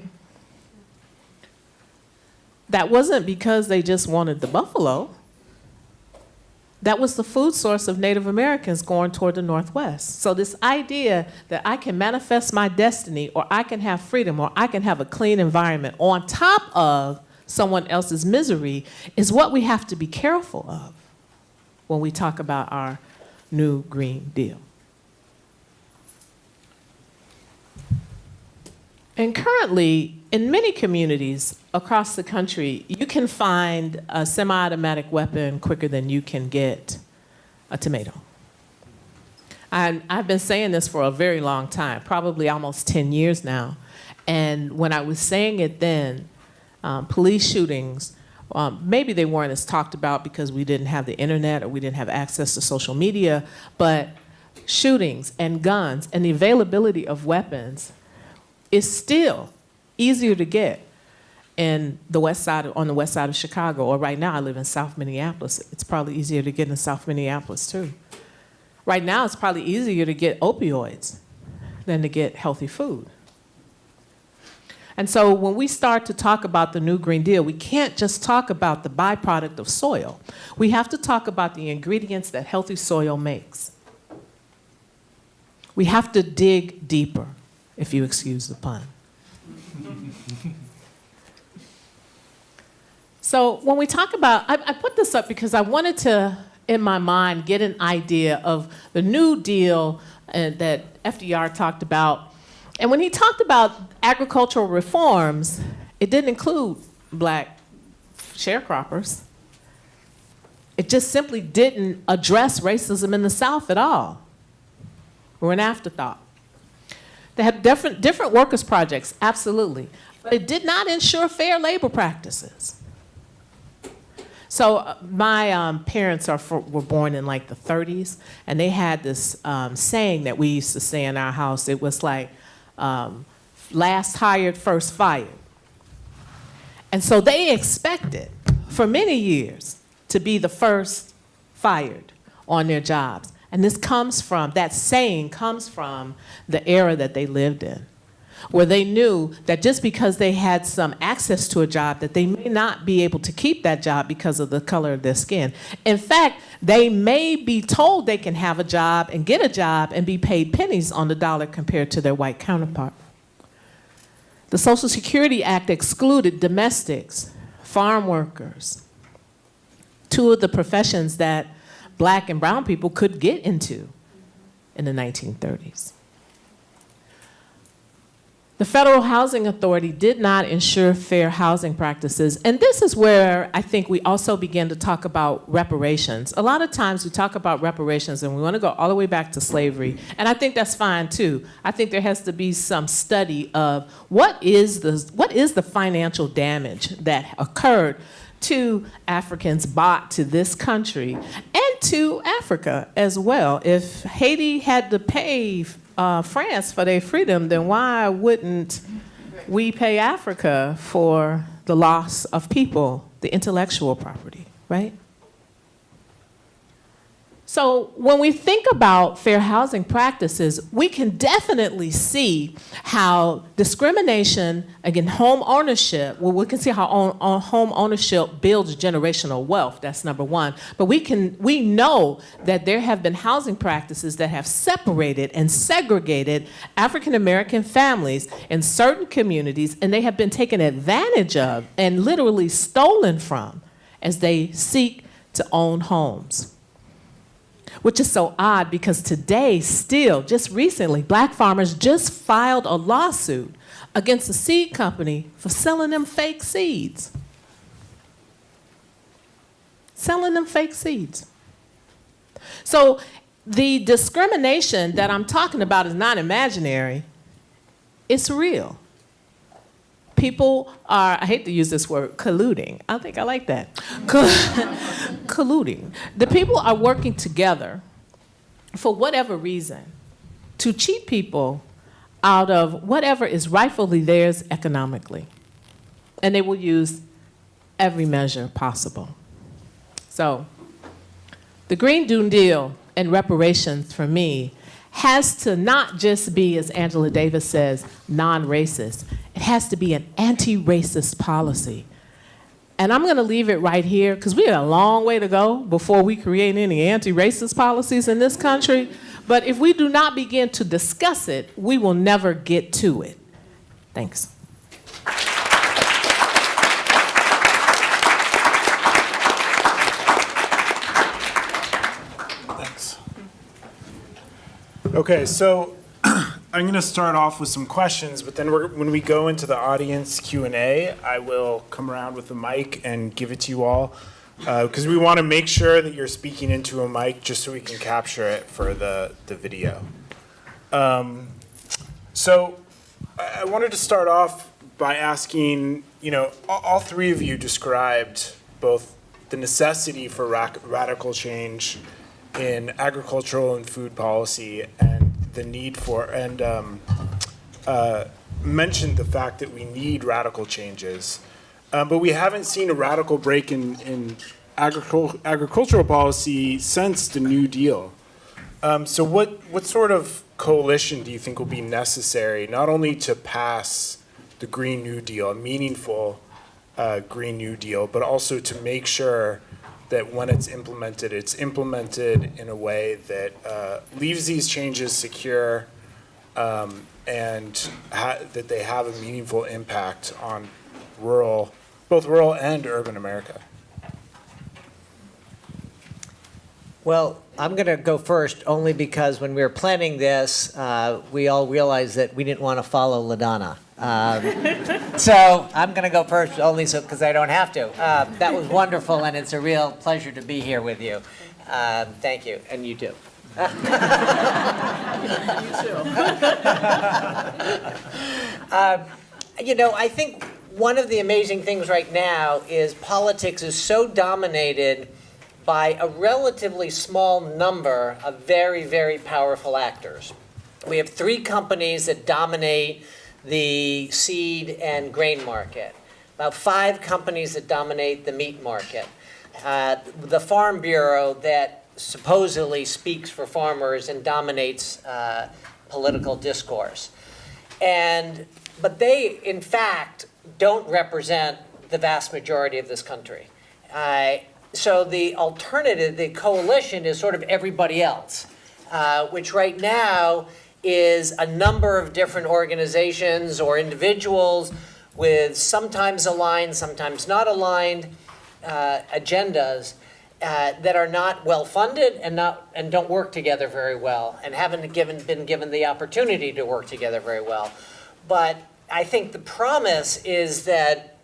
That wasn't because they just wanted the buffalo. That was the food source of Native Americans going toward the Northwest. So this idea that I can manifest my destiny, or I can have freedom, or I can have a clean environment on top of someone else's misery is what we have to be careful of when we talk about our new Green Deal. And currently, in many communities across the country, you can find a semi-automatic weapon quicker than you can get a tomato. I've been saying this for a very long time, probably almost 10 years now. And when I was saying it then, police shootings, maybe they weren't as talked about because we didn't have the internet or we didn't have access to social media, but shootings and guns and the availability of weapons is still easier to get in the on the west side of Chicago, or right now I live in South Minneapolis. It's probably easier to get in South Minneapolis too. Right now it's probably easier to get opioids than to get healthy food. And so when we start to talk about the new Green Deal, we can't just talk about the byproduct of soil. We have to talk about the ingredients that healthy soil makes. We have to dig deeper, if you excuse the pun. So when we talk about, I put this up because I wanted to, in my mind, get an idea of the New Deal that FDR talked about. And when he talked about agricultural reforms, it didn't include black sharecroppers. It just simply didn't address racism in the South at all, or an afterthought. They had different workers' projects, absolutely, but it did not ensure fair labor practices. So my parents were born in like the 30s, and they had this saying that we used to say in our house. It was like, last hired, first fired. And so they expected for many years to be the first fired on their jobs. And this comes from, that saying comes from the era that they lived in, where they knew that just because they had some access to a job, that they may not be able to keep that job because of the color of their skin. In fact, they may be told they can have a job and get a job and be paid pennies on the dollar compared to their white counterpart. The Social Security Act excluded domestics, farm workers, two of the professions that black and brown people could get into in the 1930s. The Federal Housing Authority did not ensure fair housing practices, and this is where I think we also begin to talk about reparations. A lot of times we talk about reparations and we want to go all the way back to slavery, and I think that's fine too. I think there has to be some study of what is the financial damage that occurred to Africans brought to this country and to Africa as well. If Haiti had to pay France for their freedom, then why wouldn't we pay Africa for the loss of people, the intellectual property, right? So when we think about fair housing practices, we can definitely see how discrimination against home ownership, well, we can see how home ownership builds generational wealth, that's number one. But we know that there have been housing practices that have separated and segregated African American families in certain communities, and they have been taken advantage of and literally stolen from as they seek to own homes. Which is so odd because today, still, just recently, black farmers just filed a lawsuit against a seed company for selling them fake seeds. Selling them fake seeds. So the discrimination that I'm talking about is not imaginary, it's real. People are, I hate to use this word, colluding. I think I like that. Colluding. The people are working together for whatever reason to cheat people out of whatever is rightfully theirs economically. And they will use every measure possible. So the Green New Deal and reparations for me has to not just be, as Angela Davis says, non-racist. It has to be an anti-racist policy. And I'm going to leave it right here because we have a long way to go before we create any anti-racist policies in this country. But if we do not begin to discuss it, we will never get to it. Thanks. Thanks. Okay, so I'm going to start off with some questions, but then when we go into the audience Q&A, I will come around with the mic and give it to you all, because we want to make sure that you're speaking into a mic just so we can capture it for the video. So I wanted to start off by asking, all three of you described both the necessity for radical change in agricultural and food policy and the need for, and mentioned the fact that we need radical changes. But we haven't seen a radical break in agricultural policy since the New Deal. So what sort of coalition do you think will be necessary, not only to pass the Green New Deal, a meaningful Green New Deal, but also to make sure that when it's implemented in a way that leaves these changes secure and that they have a meaningful impact on rural both rural and urban America? Well, I'm going to go first only because when we were planning this, we all realized that we didn't want to follow LaDonna. So I'm going to go first only because I don't have to. That was wonderful, and it's a real pleasure to be here with you. Thank you, and you too. You know, I think one of the amazing things right now is politics is so dominated by a relatively small number of very, very powerful actors. We have 3 companies that dominate the seed and grain market, about 5 companies that dominate the meat market, the Farm Bureau that supposedly speaks for farmers and dominates political discourse. But they, in fact, don't represent the vast majority of this country. So the alternative, the coalition, is sort of everybody else, which right now is a number of different organizations or individuals with sometimes aligned, sometimes not aligned agendas that are not well funded and don't work together very well and haven't been given the opportunity to work together very well. But I think the promise is that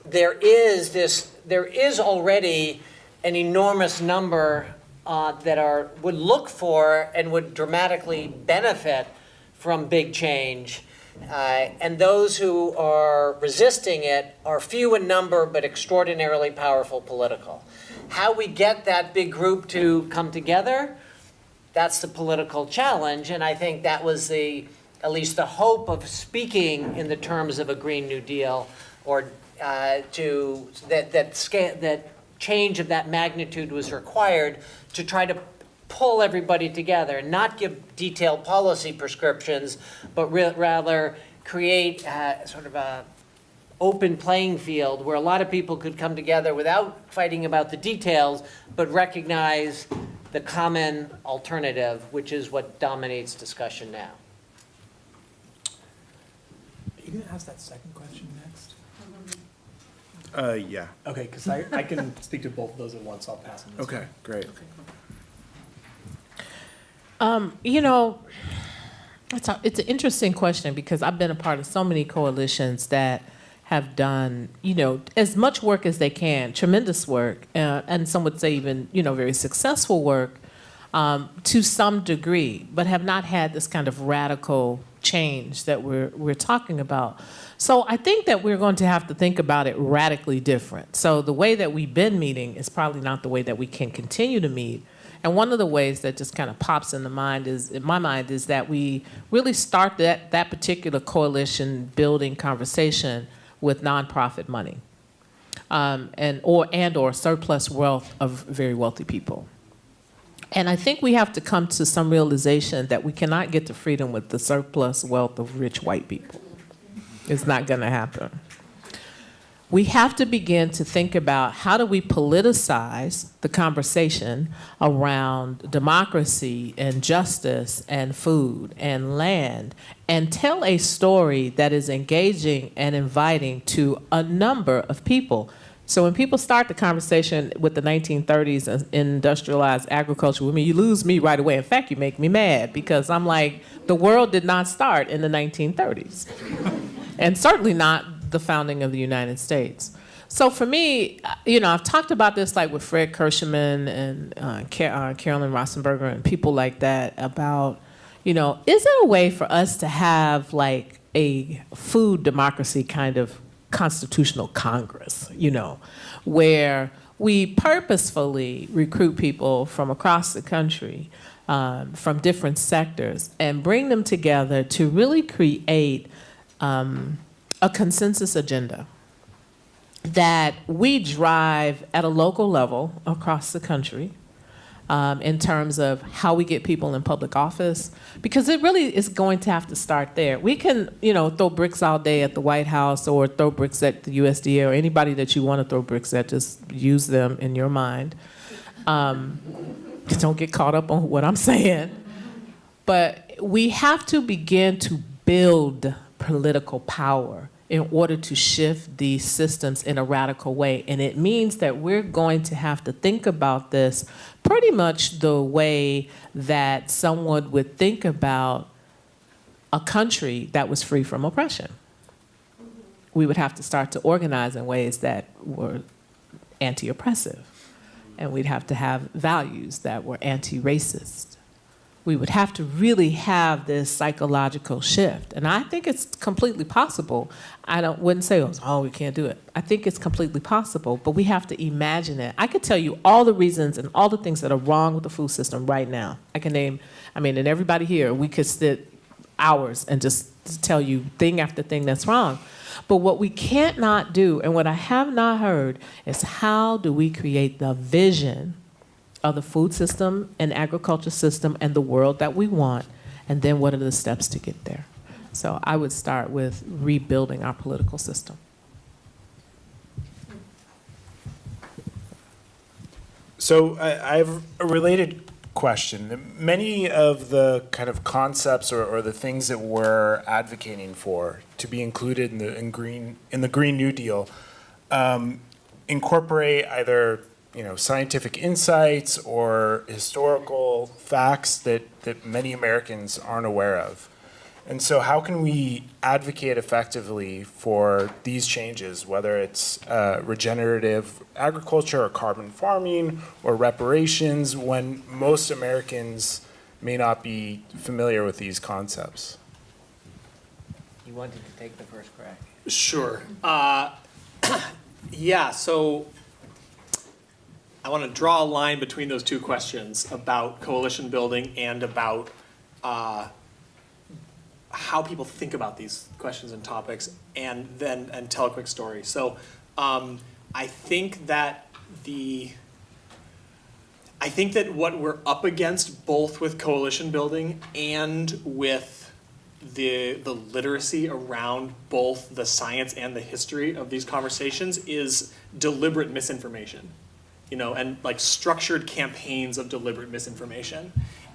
there is already an enormous number that would look for and would dramatically benefit from big change. And those who are resisting it are few in number but extraordinarily powerful political. How we get that big group to come together, that's the political challenge. And I think that was at least the hope of speaking in the terms of a Green New Deal, or that change of that magnitude was required to try to pull everybody together and not give detailed policy prescriptions, but rather create sort of a open playing field where a lot of people could come together without fighting about the details, but recognize the common alternative, which is what dominates discussion now. Are you going to ask that second question next? Yeah. Okay, because I can speak to both of those at once, so I'll pass them this way. Okay, great. You know, it's an interesting question because I've been a part of so many coalitions that have done, you know, as much work as they can, tremendous work, and some would say even, you know, very successful work to some degree, but have not had this kind of radical change that we're talking about. So I think that we're going to have to think about it radically different. So the way that we've been meeting is probably not the way that we can continue to meet. And one of the ways that just kind of pops in my mind is that we really start that particular coalition building conversation with nonprofit money, or surplus wealth of very wealthy people. And I think we have to come to some realization that we cannot get to freedom with the surplus wealth of rich white people. It's not going to happen. We have to begin to think about how do we politicize the conversation around democracy and justice and food and land, and tell a story that is engaging and inviting to a number of people. So when people start the conversation with the 1930s and industrialized agriculture with me, you lose me right away. In fact, you make me mad because I'm like, the world did not start in the 1930s. And certainly not the founding of the United States. So for me, you know, I've talked about this like with Fred Kirschman and Carolyn Rosenberger and people like that about, you know, is there a way for us to have like a food democracy kind of constitutional Congress, you know, where we purposefully recruit people from across the country, from different sectors, and bring them together to really create a consensus agenda that we drive at a local level across the country in terms of how we get people in public office, because it really is going to have to start there. We can, you know, throw bricks all day at the White House or throw bricks at the USDA or anybody that you want to throw bricks at, just use them in your mind. Don't get caught up on what I'm saying. But we have to begin to build political power in order to shift these systems in a radical way. And it means that we're going to have to think about this pretty much the way that someone would think about a country that was free from oppression. We would have to start to organize in ways that were anti-oppressive. And we'd have to have values that were anti-racist. We would have to really have this psychological shift. And I think it's completely possible. Wouldn't say, oh, we can't do it. I think it's completely possible, but we have to imagine it. I could tell you all the reasons and all the things that are wrong with the food system right now. I can name, and everybody here, we could sit hours and just tell you thing after thing that's wrong. But what we can't not do, and what I have not heard, is how do we create the vision of the food system and agriculture system and the world that we want, and then what are the steps to get there? So I would start with rebuilding our political system. So I have a related question. Many of the kind of concepts or the things that we're advocating for to be included in the Green New Deal incorporate either scientific insights or historical facts that many Americans aren't aware of. And so how can we advocate effectively for these changes, whether it's regenerative agriculture or carbon farming or reparations, when most Americans may not be familiar with these concepts? You wanted to take the first crack. Sure. Yeah, so I want to draw a line between those two questions about coalition building and about how people think about these questions and topics, and tell a quick story. So I think that what we're up against, both with coalition building and with the literacy around both the science and the history of these conversations, is deliberate misinformation, and like structured campaigns of deliberate misinformation.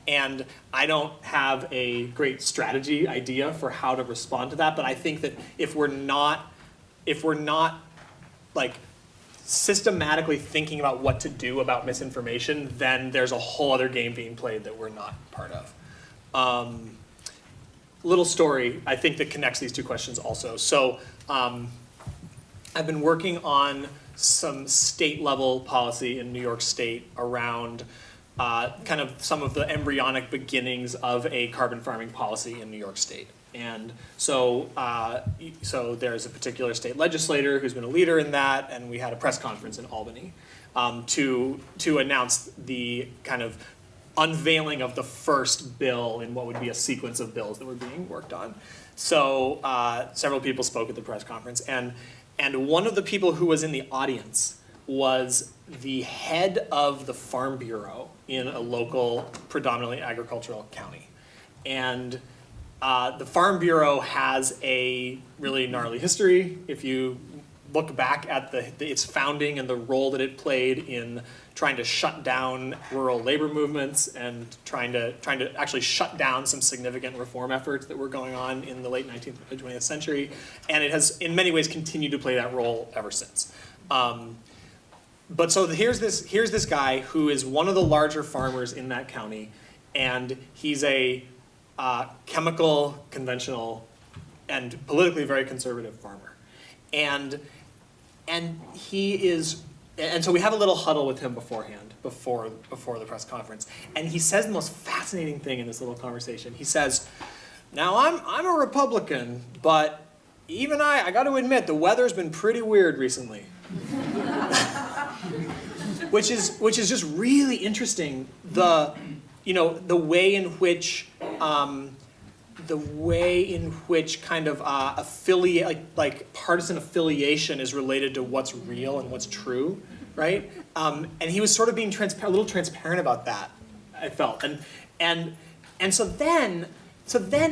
And I don't have a great strategy idea for how to respond to that, but I think that if we're not like systematically thinking about what to do about misinformation, then there's a whole other game being played that we're not part of. Little story, I think, that connects these two questions also. So I've been working on some state level policy in New York State around kind of some of the embryonic beginnings of a carbon farming policy in New York State. And so there's a particular state legislator who's been a leader in that, and we had a press conference in Albany to announce the kind of unveiling of the first bill in what would be a sequence of bills that were being worked on. So several people spoke at the press conference, and one of the people who was in the audience was the head of the Farm Bureau in a local, predominantly agricultural county. And the Farm Bureau has a really gnarly history. If you look back at its founding and the role that it played in trying to shut down rural labor movements and trying to actually shut down some significant reform efforts that were going on in the late 19th and 20th century. And it has, in many ways, continued to play that role ever since. But so here's this guy who is one of the larger farmers in that county, and he's a chemical, conventional, and politically very conservative farmer. And so we have a little huddle with him beforehand, before the press conference, and he says the most fascinating thing in this little conversation. He says, "Now I'm a Republican, but even I got to admit the weather's been pretty weird recently." Which is just really interesting. The way in which kind of like partisan affiliation is related to what's real and what's true, right? And he was sort of being a little transparent about that, I felt. And so then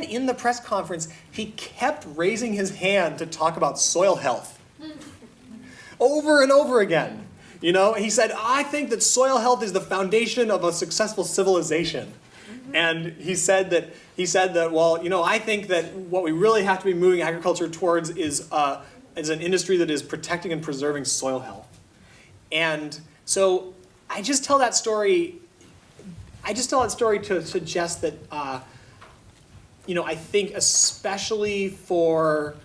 in the press conference, he kept raising his hand to talk about soil health over and over again. He said, "I think that soil health is the foundation of a successful civilization." And he said that, well, I think that what we really have to be moving agriculture towards is an industry that is protecting and preserving soil health. And so I just tell that story to suggest that, I think especially for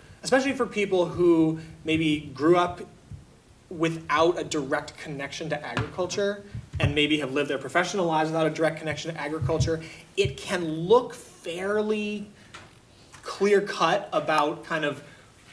people who maybe grew up without a direct connection to agriculture and maybe have lived their professional lives without a direct connection to agriculture, it can look fairly clear-cut about kind of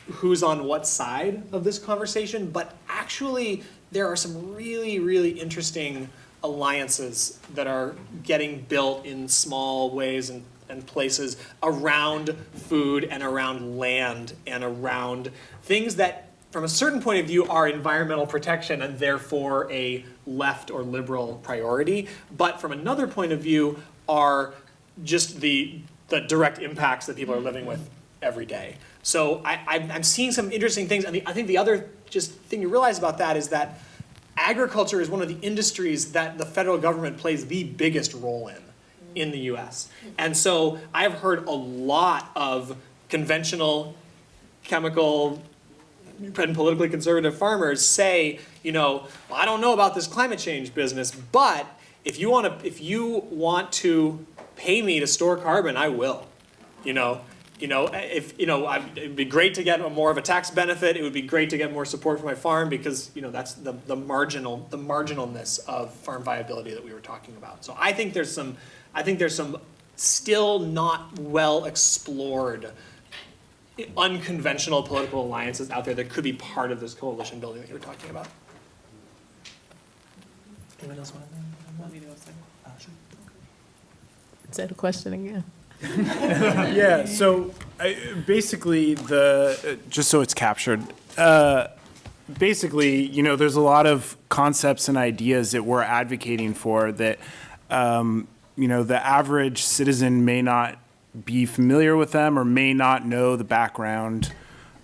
who's on what side of this conversation, but actually there are some really, really interesting alliances that are getting built in small ways and places around food and around land and around things that from a certain point of view are environmental protection and therefore a left or liberal priority, but from another point of view are just the direct impacts that people are living with every day. So I'm seeing some interesting things, and I think the other just thing you realize about that is that agriculture is one of the industries that the federal government plays the biggest role in the US. And so I've heard a lot of conventional, chemical, and politically conservative farmers say, I don't know about this climate change business, but if you want to pay me to store carbon, I will. It'd be great to get more of a tax benefit. It would be great to get more support for my farm because that's the marginalness of farm viability that we were talking about. So I think there's some still not well explored unconventional political alliances out there that could be part of this coalition building that you're talking about. Anyone else want to go second? Sure. Is that a question again? Yeah, so basically just so it's captured, basically, there's a lot of concepts and ideas that we're advocating for that, the average citizen may not be familiar with them or may not know the background,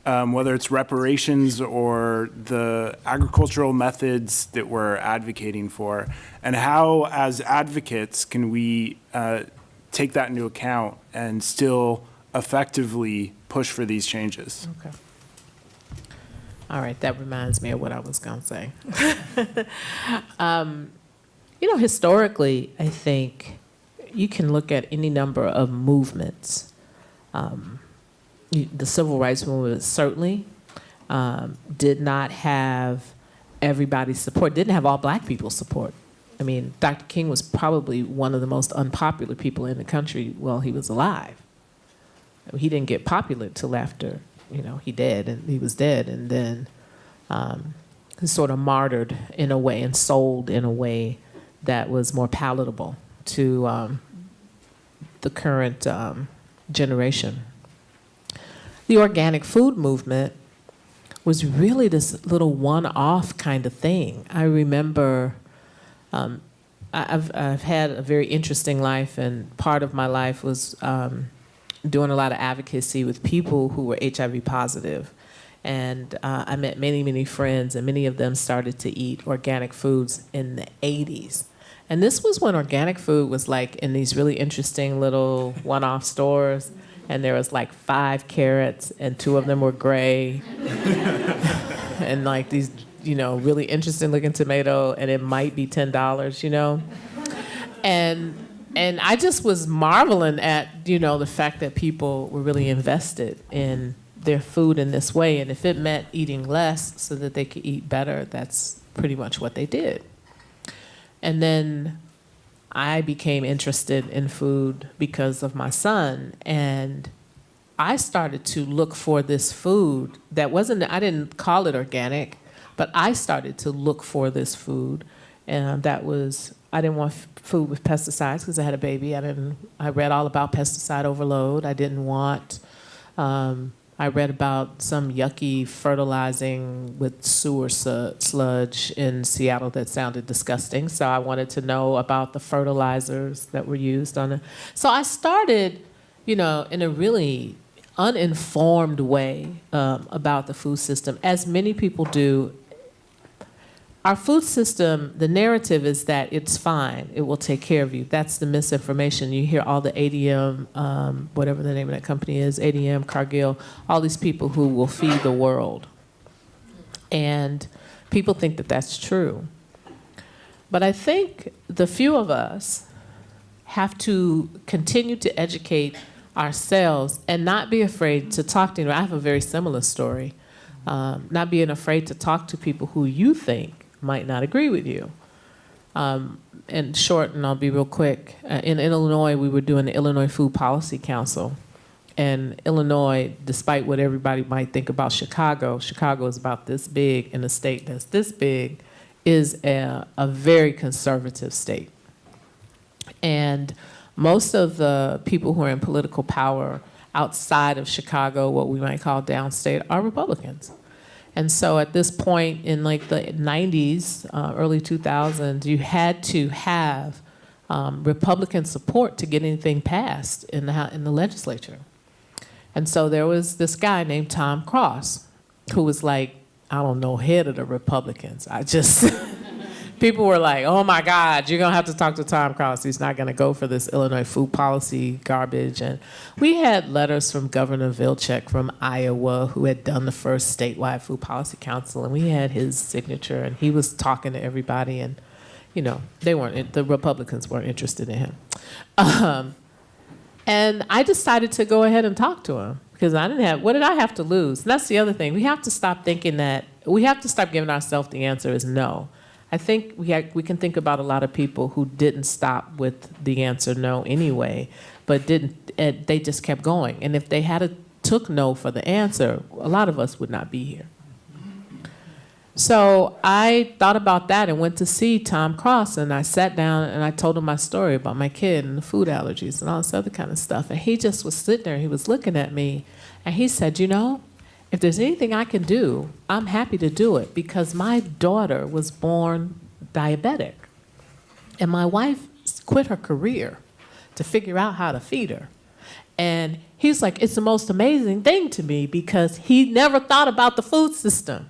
whether it's reparations or the agricultural methods that we're advocating for, and how, as advocates, can we take that into account and still effectively push for these changes. Okay. All right, that reminds me of what I was going to say. Historically, I think you can look at any number of movements. The civil rights movement certainly did not have everybody's support, didn't have all black people's support. I mean, Dr. King was probably one of the most unpopular people in the country while he was alive. He didn't get popular till after, he was dead, and then he sort of martyred in a way and sold in a way that was more palatable to the current generation. The organic food movement was really this little one-off kind of thing. I remember I've had a very interesting life, and part of my life was doing a lot of advocacy with people who were HIV positive. And I met many, many friends, and many of them started to eat organic foods in the 80s. And this was when organic food was like in these really interesting little one-off stores, and there was like 5 carrots, and 2 of them were gray, and like these, really interesting looking tomato, and it might be $10, And I just was marveling at, the fact that people were really invested in their food in this way. And if it meant eating less so that they could eat better, that's pretty much what they did. And then I became interested in food because of my son. And I started to look for this food that I didn't call it organic, but I started to look for this food. And I didn't want food with pesticides because I had a baby. I read all about pesticide overload. I didn't want, I read about some yucky fertilizing with sewer sludge in Seattle that sounded disgusting. So I wanted to know about the fertilizers that were used on it. So I started, in a really uninformed way about the food system, as many people do. our food system, the narrative is that it's fine, it will take care of you. That's the misinformation. You hear all the ADM, whatever the name of that company is, ADM, Cargill, all these people who will feed the world. And people think that that's true. But I think the few of us have to continue to educate ourselves and not be afraid to talk to them. I have a very similar story. Not being afraid to talk to people who you think might not agree with you. In short, and I'll be real quick, in Illinois, we were doing the Illinois Food Policy Council. And Illinois, despite what everybody might think about Chicago, Chicago is about this big, in a state that's this big, is a very conservative state. And most of the people who are in political power outside of Chicago, what we might call downstate, are Republicans. And so at this point in like the 90s, early 2000s, you had to have Republican support to get anything passed in the legislature. And so there was this guy named Tom Cross, who was like, I don't know, head of the Republicans. People were like, oh my God, you're gonna have to talk to Tom Cross. He's not gonna go for this Illinois food policy garbage. And we had letters from Governor Vilcek from Iowa, who had done the first statewide food policy council, and we had his signature, and he was talking to everybody, and the Republicans weren't interested in him. And I decided to go ahead and talk to him because what did I have to lose? And that's the other thing. We have to stop thinking that, we have to stop giving ourselves the answer is no. I think we can think about a lot of people who didn't stop with the answer no anyway, but they just kept going. And if they took no for the answer, a lot of us would not be here. So I thought about that and went to see Tom Cross, and I sat down and I told him my story about my kid and the food allergies and all this other kind of stuff. And he just was sitting there, he was looking at me, and he said, if there's anything I can do, I'm happy to do it, because my daughter was born diabetic, and my wife quit her career to figure out how to feed her. And he's like, it's the most amazing thing to me, because he never thought about the food system.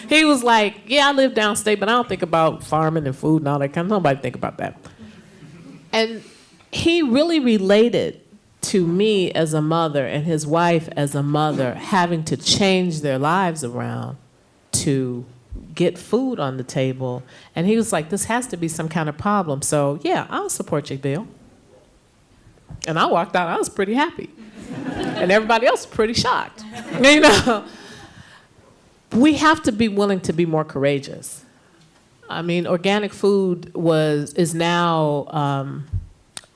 He was like, yeah, I live downstate, but I don't think about farming and food and all that kind of, nobody think about that. And he really related to me as a mother and his wife as a mother having to change their lives around to get food on the table. And he was like, this has to be some kind of problem. So yeah, I'll support you, Bill. And I walked out, I was pretty happy. And everybody else was pretty shocked. We have to be willing to be more courageous. I mean, organic food is now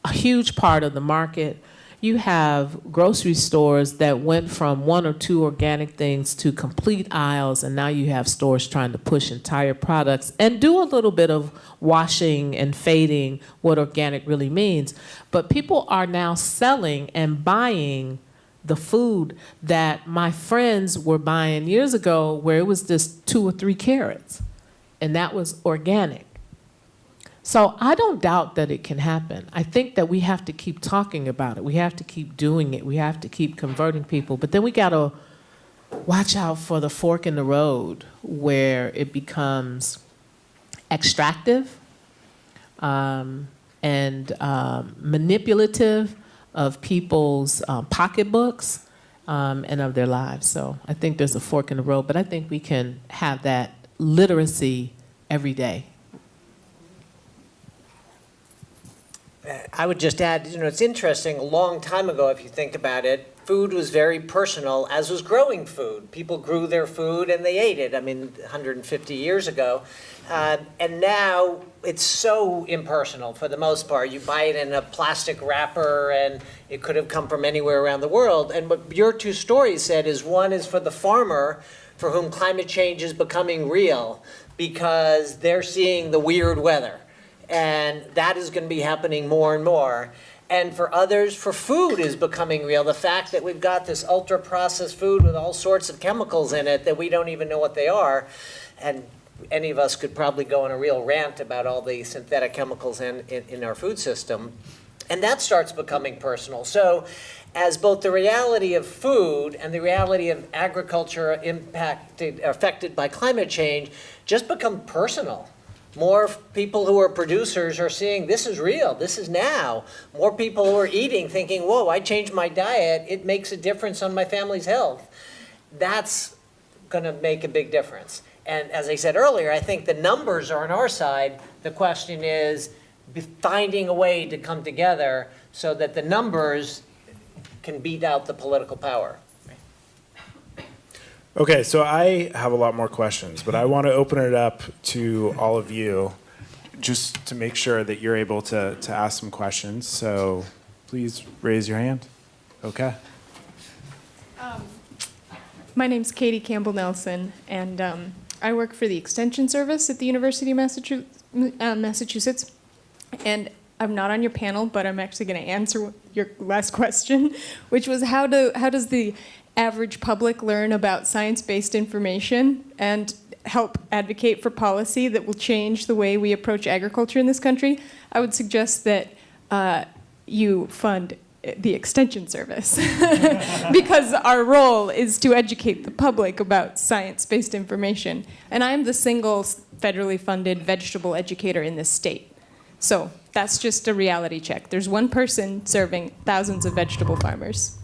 a huge part of the market. You have grocery stores that went from 1 or 2 organic things to complete aisles, and now you have stores trying to push entire products and do a little bit of washing and fading what organic really means. But people are now selling and buying the food that my friends were buying years ago, where it was just 2 or 3 carrots, and that was organic. So I don't doubt that it can happen. I think that we have to keep talking about it. We have to keep doing it. We have to keep converting people. But then we got to watch out for the fork in the road where it becomes extractive and manipulative of people's pocketbooks and of their lives. So I think there's a fork in the road, but I think we can have that literacy every day. I would just add, it's interesting, a long time ago, if you think about it, food was very personal, as was growing food. People grew their food and they ate it, 150 years ago. And now it's so impersonal for the most part. You buy it in a plastic wrapper and it could have come from anywhere around the world. And what your 2 stories said is, one is for the farmer for whom climate change is becoming real because they're seeing the weird weather. And that is going to be happening more and more. And for others, for food is becoming real. The fact that we've got this ultra-processed food with all sorts of chemicals in it that we don't even know what they are. And any of us could probably go on a real rant about all the synthetic chemicals in our food system. And that starts becoming personal. So as both the reality of food and the reality of agriculture affected by climate change just become personal. More people who are producers are seeing this is real, this is now. More people who are eating thinking, whoa, I changed my diet, it makes a difference on my family's health. That's going to make a big difference. And as I said earlier, I think the numbers are on our side. The question is finding a way to come together so that the numbers can beat out the political power. Okay, so I have a lot more questions, but I want to open it up to all of you just to make sure that you're able to ask some questions. So please raise your hand. Okay. My name's Katie Campbell Nelson, and I work for the Extension Service at the University of Massachusetts. And I'm not on your panel, but I'm actually going to answer your last question, which was how does the average public learn about science-based information and help advocate for policy that will change the way we approach agriculture in this country? I would suggest that you fund the Extension Service because our role is to educate the public about science-based information. And I'm the single federally funded vegetable educator in this state. So that's just a reality check. There's one person serving thousands of vegetable farmers.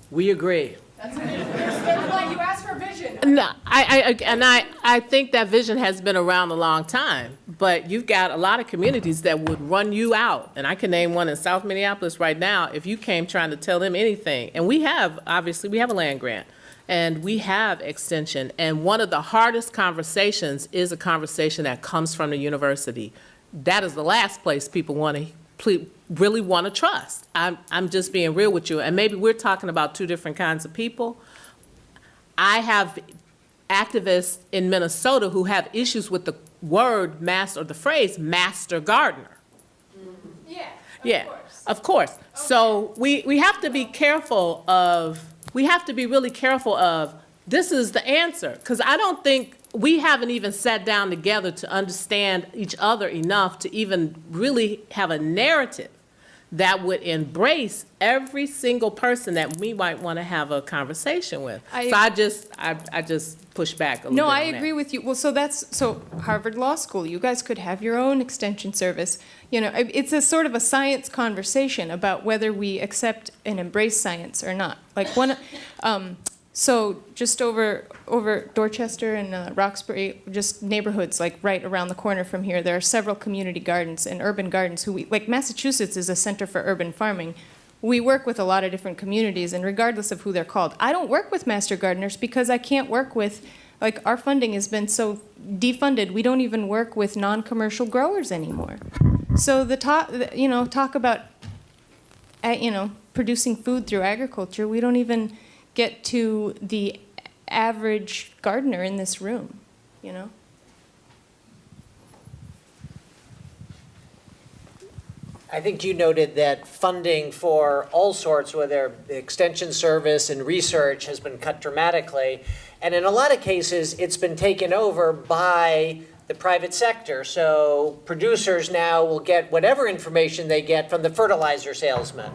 We agree. That's why you asked for vision. No, I think that vision has been around a long time, but you've got a lot of communities that would run you out. And I can name one in South Minneapolis right now if you came trying to tell them anything. And we have a land grant and we have extension. And one of the hardest conversations is a conversation that comes from the university. That is the last place people really want to trust. I'm just being real with you. And maybe we're talking about two different kinds of people. I have activists in Minnesota who have issues with the word master, or the phrase master gardener. Yeah, of course. Okay. So we have to be careful of, really careful of, this is the answer. Because I don't think we haven't even sat down together to understand each other enough to even really have a narrative that would embrace every single person that we might want to have a conversation with. I just push back a little bit. No, I agree with you. Well, so Harvard Law School, you guys could have your own extension service. You know, it's a sort of a science conversation about whether we accept and embrace science or not. Like so just over Dorchester and Roxbury, just neighborhoods like right around the corner from here, there are several community gardens and urban gardens like Massachusetts is a center for urban farming. We work with a lot of different communities, and regardless of who they're called, I don't work with master gardeners because I can't work with, like, our funding has been so defunded, we don't even work with non-commercial growers anymore. So talk about, producing food through agriculture, we don't even get to the average gardener in this room, I think you noted that funding for all sorts, whether the extension service and research, has been cut dramatically. And in a lot of cases, it's been taken over by the private sector. So producers now will get whatever information they get from the fertilizer salesman.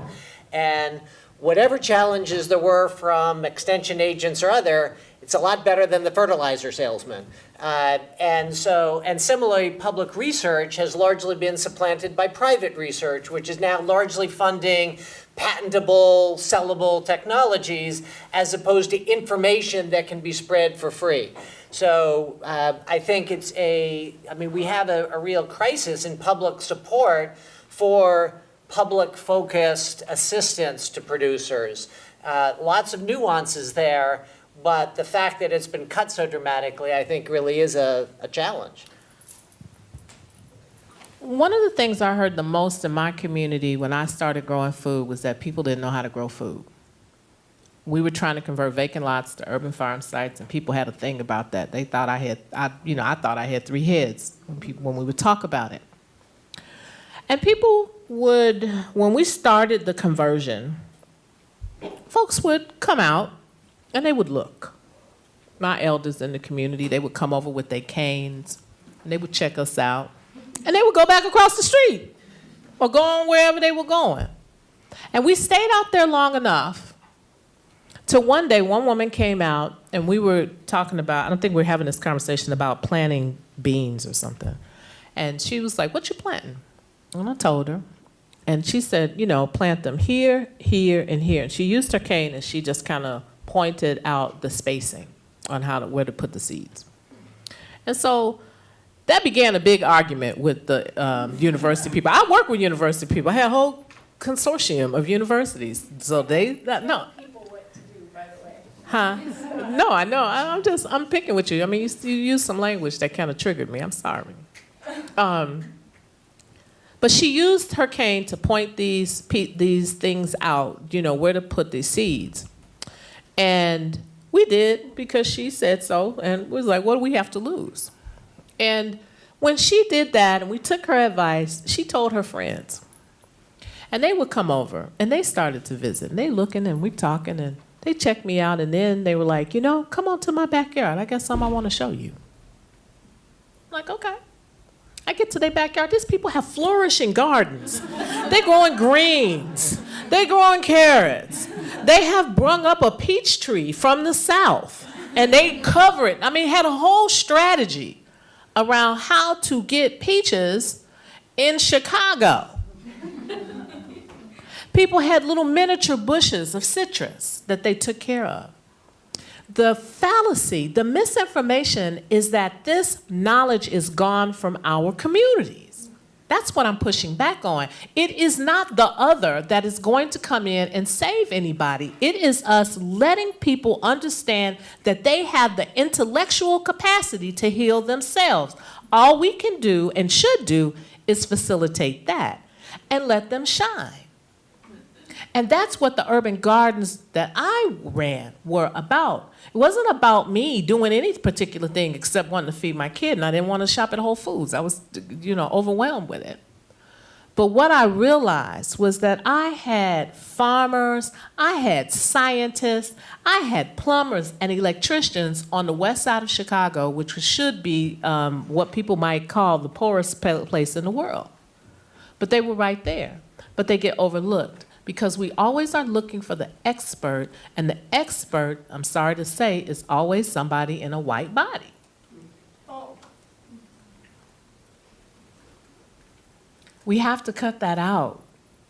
And whatever challenges there were from extension agents or other, it's a lot better than the fertilizer salesman. And similarly, public research has largely been supplanted by private research, which is now largely funding patentable, sellable technologies as opposed to information that can be spread for free. So I think we have a real crisis in public support for public-focused assistance to producers. Lots of nuances there, but the fact that it's been cut so dramatically, I think, really is a challenge. One of the things I heard the most in my community when I started growing food was that people didn't know how to grow food. We were trying to convert vacant lots to urban farm sites, and people had a thing about that. They thought I thought I had 3 heads when we would talk about it. And people would, when we started the conversion, folks would come out and they would look. My elders in the community, they would come over with their canes and they would check us out. And they would go back across the street or go on wherever they were going. And we stayed out there long enough till one day, one woman came out, and we were talking about, I don't think we were having this conversation about planting beans or something. And she was like, what you planting? And I told her. And she said, you know, plant them here, here, and here. And she used her cane, and she just kind of pointed out the spacing on where to put the seeds. And so that began a big argument with the university people. I work with university people. I had a whole consortium of universities. So no. Huh? No, I know. I'm picking with you. I mean, you used some language that kind of triggered me. I'm sorry. But she used her cane to point these things out, you know, where to put these seeds. And we did because she said so, and was like, what do we have to lose? And when she did that and we took her advice, she told her friends. And they would come over, and they started to visit. And they looking, and we talking, and they checked me out, and then they were like, you know, come on to my backyard. I got something I want to show you. I'm like, okay. I get to their backyard. These people have flourishing gardens. They growing greens. They growing carrots. They have brung up a peach tree from the south, and they cover it. I mean, had a whole strategy around how to get peaches in Chicago. People had little miniature bushes of citrus that they took care of. The fallacy, the misinformation is that this knowledge is gone from our communities. That's what I'm pushing back on. It is not the other that is going to come in and save anybody. It is us letting people understand that they have the intellectual capacity to heal themselves. All we can do and should do is facilitate that and let them shine. And that's what the urban gardens that I ran were about. It wasn't about me doing any particular thing except wanting to feed my kid, and I didn't want to shop at Whole Foods. I was, you know, overwhelmed with it. But what I realized was that I had farmers, I had scientists, I had plumbers and electricians on the west side of Chicago, which should be what people might call the poorest place in the world. But they were right there. But they get overlooked. Because we always are looking for the expert, and the expert, I'm sorry to say, is always somebody in a white body. Oh. We have to cut that out.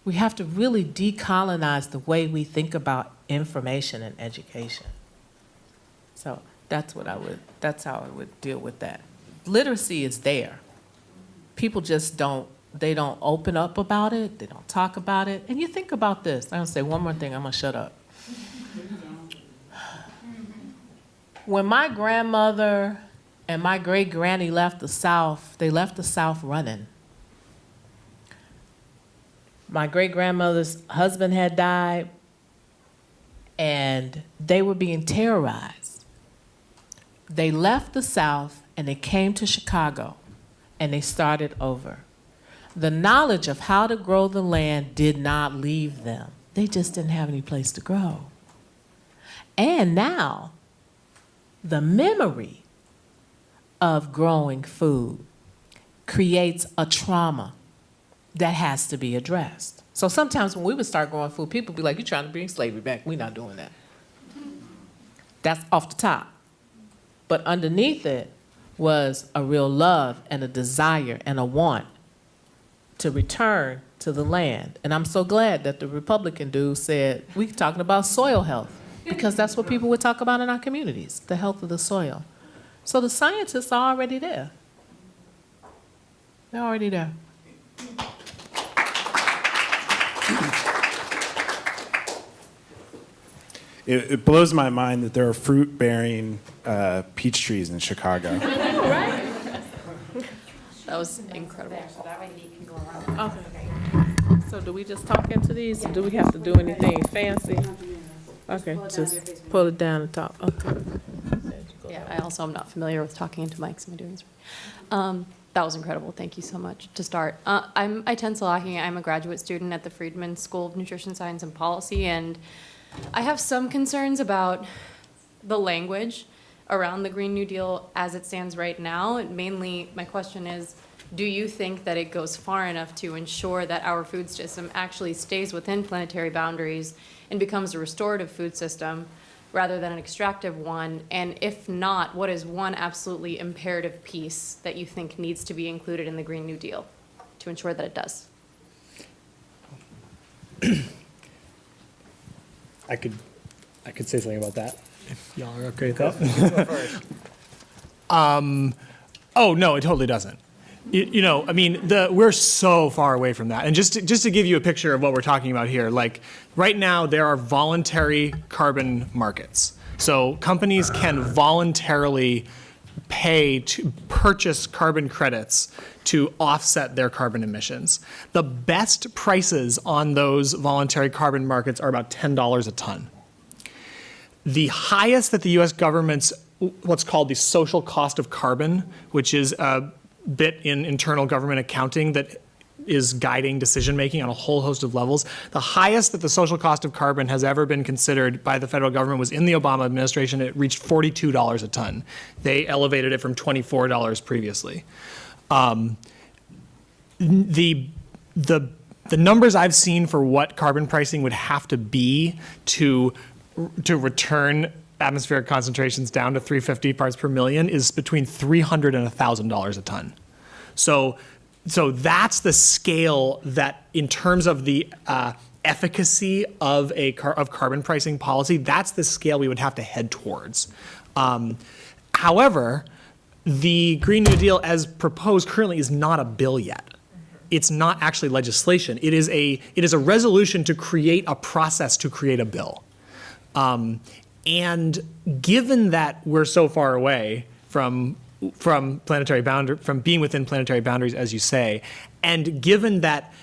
We have to really decolonize the way we think about information and education. So that's how I would deal with that. Literacy is there. People just don't open up about it, they don't talk about it. And you think about this. I'm gonna say one more thing, I'm gonna shut up. When my grandmother and my great-granny left the South, they left the South running. My great-grandmother's husband had died, and they were being terrorized. They left the South, and they came to Chicago, and they started over. The knowledge of how to grow the land did not leave them. They just didn't have any place to grow. And now, the memory of growing food creates a trauma that has to be addressed. So sometimes when we would start growing food, people would be like, you're trying to bring slavery back. We're not doing that. That's off the top. But underneath it was a real love and a desire and a want to return to the land. And I'm so glad that the Republican dude said, we're talking about soil health, because that's what people would talk about in our communities, the health of the soil. So the scientists are already there. They're already there. It blows my mind that there are fruit-bearing peach trees in Chicago. Right? That was incredible. Okay. So do we just talk into these, or do we have to do anything fancy? Okay, just pull it down and talk. Okay. Yeah, I also am not familiar with talking into mics. Am I doing this right? That was incredible. Thank you so much. To start, I'm Aiten Salahi. I'm a graduate student at the Friedman School of Nutrition Science and Policy, and I have some concerns about the language around the Green New Deal as it stands right now. And mainly, my question is, do you think that it goes far enough to ensure that our food system actually stays within planetary boundaries and becomes a restorative food system rather than an extractive one? And if not, what is one absolutely imperative piece that you think needs to be included in the Green New Deal to ensure that it does? I could say something about that, if y'all are okay with that. Oh, no, it totally doesn't. You know, I mean, we're so far away from that. And just to give you a picture of what we're talking about here, like right now there are voluntary carbon markets. So companies can voluntarily pay to purchase carbon credits to offset their carbon emissions. The best prices on those voluntary carbon markets are about $10 a ton. The highest that the US government's what's called the social cost of carbon, which is a bit in internal government accounting that is guiding decision making on a whole host of levels. The highest that the social cost of carbon has ever been considered by the federal government was in the Obama administration. It reached $42 a ton. They elevated it from $24 previously. The numbers I've seen for what carbon pricing would have to be to return atmospheric concentrations down to 350 parts per million is between $300 and $1,000 a ton. So that's the scale that, in terms of the efficacy of carbon pricing policy, that's the scale we would have to head towards. However, the Green New Deal as proposed currently is not a bill yet. It's not actually legislation. It is a resolution to create a process to create a bill. And given that we're so far away from being within planetary boundaries, as you say, and given that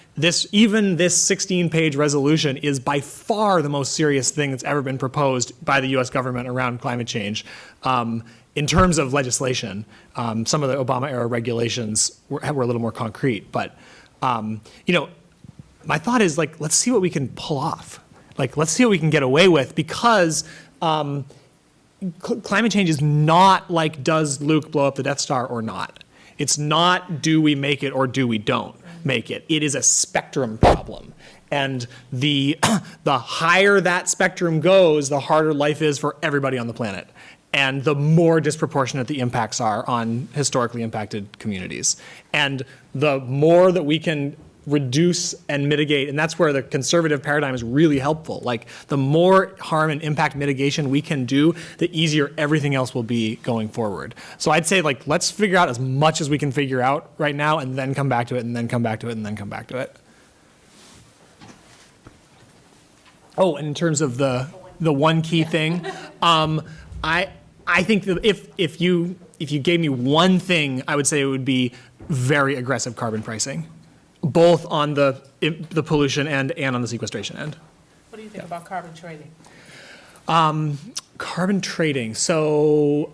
even this 16-page resolution is by far the most serious thing that's ever been proposed by the U.S. government around climate change, in terms of legislation, some of the Obama-era regulations were a little more concrete. But you know, my thought is, like, let's see what we can pull off. Like, let's see what we can get away with, because climate change is not like, does Luke blow up the Death Star or not? It's not, do we make it or do we don't make it? It is a spectrum problem. And the higher that spectrum goes, the harder life is for everybody on the planet. And the more disproportionate the impacts are on historically impacted communities. And the more that we can reduce and mitigate, and that's where the conservative paradigm is really helpful. Like, the more harm and impact mitigation we can do, the easier everything else will be going forward. So I'd say, like, let's figure out as much as we can figure out right now, and then come back to it, and then come back to it, and then come back to it. Oh, and in terms of the one key thing, I think that if you gave me one thing, I would say it would be very aggressive carbon pricing, both on the pollution end and on the sequestration end. What do you think about carbon trading? Carbon trading. So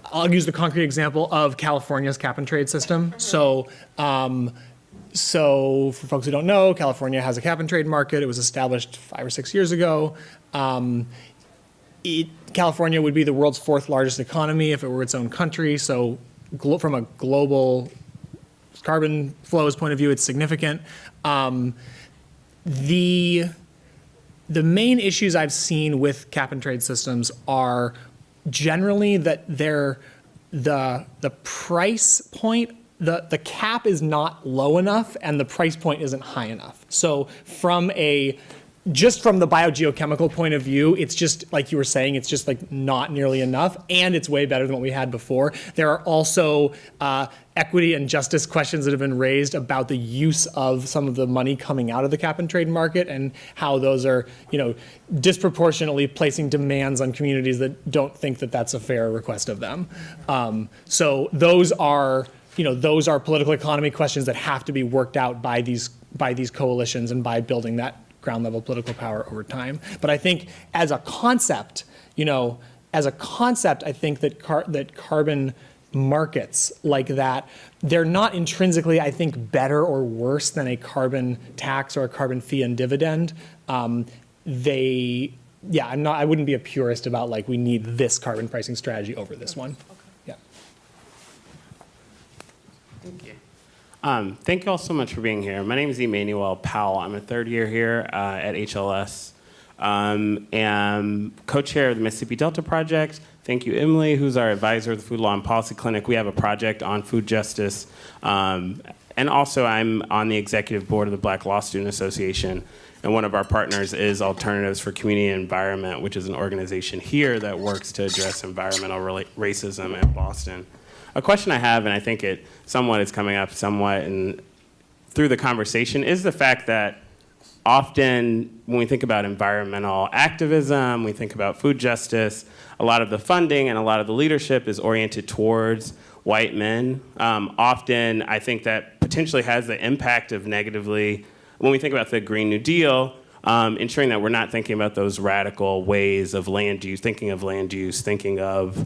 I'll use the concrete example of California's cap and trade system. So for folks who don't know, California has a cap and trade market. It was established 5 or 6 years ago. California would be the world's 4th largest economy if it were its own country. So from a global carbon flows point of view, it's significant. The main issues I've seen with cap and trade systems are generally that the price point, the cap is not low enough and the price point isn't high enough. So just from the biogeochemical point of view, it's just, like you were saying, it's just like not nearly enough, and it's way better than what we had before. There are also equity and justice questions that have been raised about the use of some of the money coming out of the cap and trade market, and how those are, disproportionately placing demands on communities that don't think that that's a fair request of them. So those are political economy questions that have to be worked out by these coalitions and by building that ground level political power over time. But I think as a concept, I think that carbon markets like that, they're not intrinsically, I think, better or worse than a carbon tax or a carbon fee and dividend. I wouldn't be a purist about, like, we need this carbon pricing strategy over this one. Okay. Yeah. Thank you. Thank you all so much for being here. My name is Emmanuel Powell. I'm a third year here at HLS. Am co-chair of the Mississippi Delta Project. Thank you, Emily, who's our advisor of the Food Law and Policy Clinic. We have a project on food justice. And also, I'm on the executive board of the Black Law Student Association. And one of our partners is Alternatives for Community and Environment, which is an organization here that works to address environmental racism in Boston. A question I have, and I think it somewhat is coming up somewhat through the conversation, is the fact that often when we think about environmental activism, we think about food justice, a lot of the funding and a lot of the leadership is oriented towards white men. Often, I think that potentially has the impact of negatively, when we think about the Green New Deal, ensuring that we're not thinking about those radical ways of land use, thinking of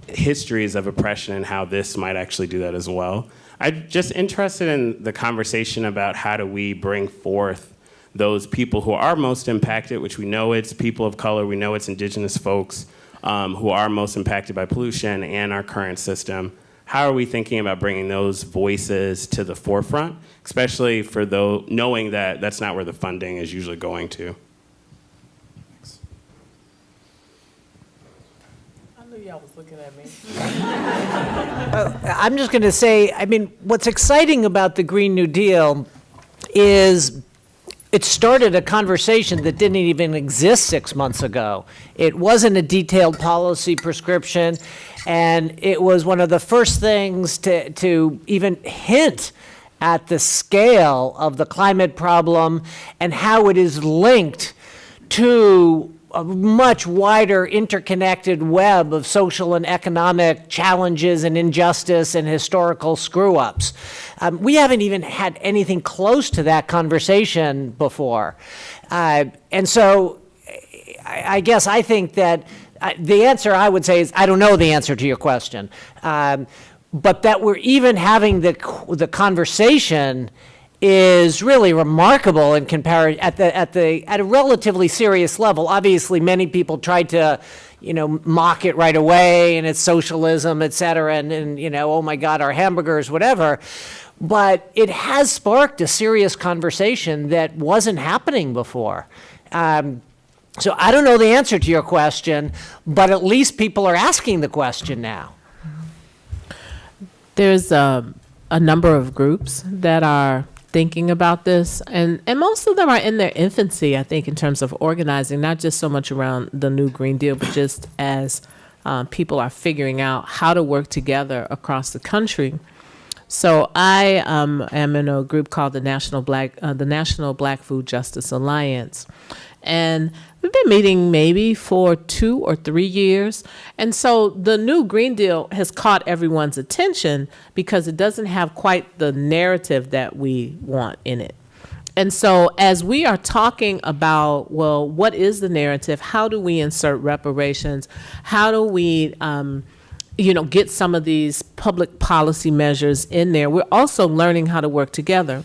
histories of oppression and how this might actually do that as well. I'm just interested in the conversation about how do we bring forth those people who are most impacted, which we know it's people of color, we know it's indigenous folks who are most impacted by pollution and our current system. How are we thinking about bringing those voices to the forefront, especially for those knowing that that's not where the funding is usually going to? Thanks. I knew y'all was looking at me. I'm just going to say, I mean, what's exciting about the Green New Deal is it started a conversation that didn't even exist 6 months ago. It wasn't a detailed policy prescription, and it was one of the first things to even hint at the scale of the climate problem and how it is linked to a much wider interconnected web of social and economic challenges and injustice and historical screw-ups. We haven't even had anything close to that conversation before. And so I guess I think that the answer I would say is I don't know the answer to your question. But that we're even having the conversation is really remarkable in comparison at a relatively serious level. Obviously, many people tried to, mock it right away, and it's socialism, et cetera, and oh my God, our hamburgers, whatever. But it has sparked a serious conversation that wasn't happening before. So I don't know the answer to your question, but at least people are asking the question now. There's a number of groups that are thinking about this, and most of them are in their infancy, I think, in terms of organizing, not just so much around the new Green Deal, but just as people are figuring out how to work together across the country. So I am in a group called the National Black Food Justice Alliance, and we've been meeting maybe for 2 or 3 years. And so the new Green Deal has caught everyone's attention because it doesn't have quite the narrative that we want in it. And so as we are talking about, well, what is the narrative? How do we insert reparations? How do we get some of these public policy measures in there? We're also learning how to work together.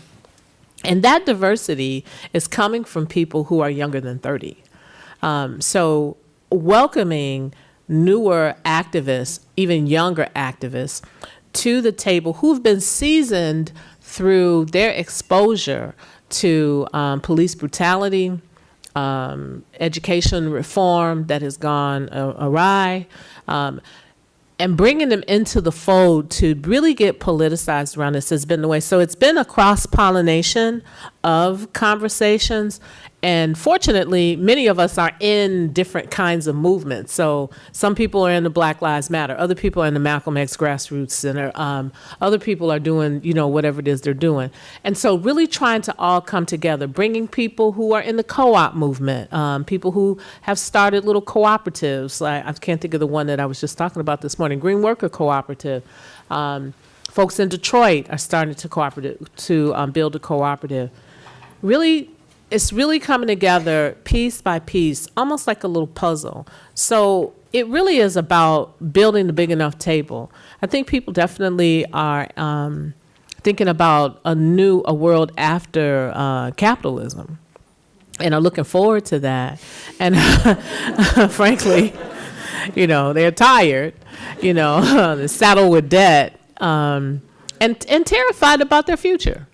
And that diversity is coming from people who are younger than 30. So welcoming newer activists, even younger activists, to the table who've been seasoned through their exposure to police brutality, education reform that has gone awry, and bringing them into the fold to really get politicized around this has been the way. So it's been a cross-pollination of conversations. And fortunately, many of us are in different kinds of movements. So some people are in the Black Lives Matter. Other people are in the Malcolm X Grassroots Center. Other people are doing, whatever it is they're doing. And so really trying to all come together, bringing people who are in the co-op movement, people who have started little cooperatives. I can't think of the one that I was just talking about this morning, Green Worker Cooperative. Folks in Detroit are starting to build a cooperative. It's really coming together piece by piece, almost like a little puzzle. So it really is about building a big enough table. I think people definitely are thinking about a world after capitalism and are looking forward to that. And frankly, they're tired, they're saddled with debt. And and terrified about their future.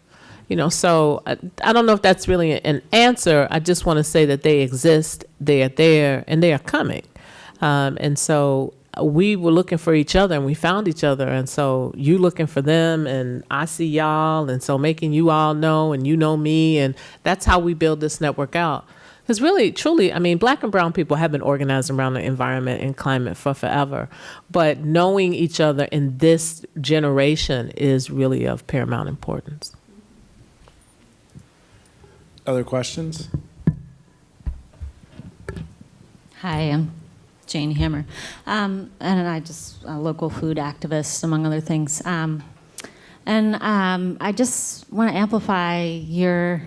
You know, so I don't know if that's really an answer. I just want to say that they exist, they are there, and they are coming. And so we were looking for each other, and we found each other. And so you looking for them, and I see y'all, and so making you all know, and you know me, and that's how we build this network out. Because really, truly, I mean, Black and brown people have been organized around the environment and climate for forever. But knowing each other in this generation is really of paramount importance. Other questions? Hi, I'm Jane Hammer, and I just a local food activist, among other things. I just want to amplify a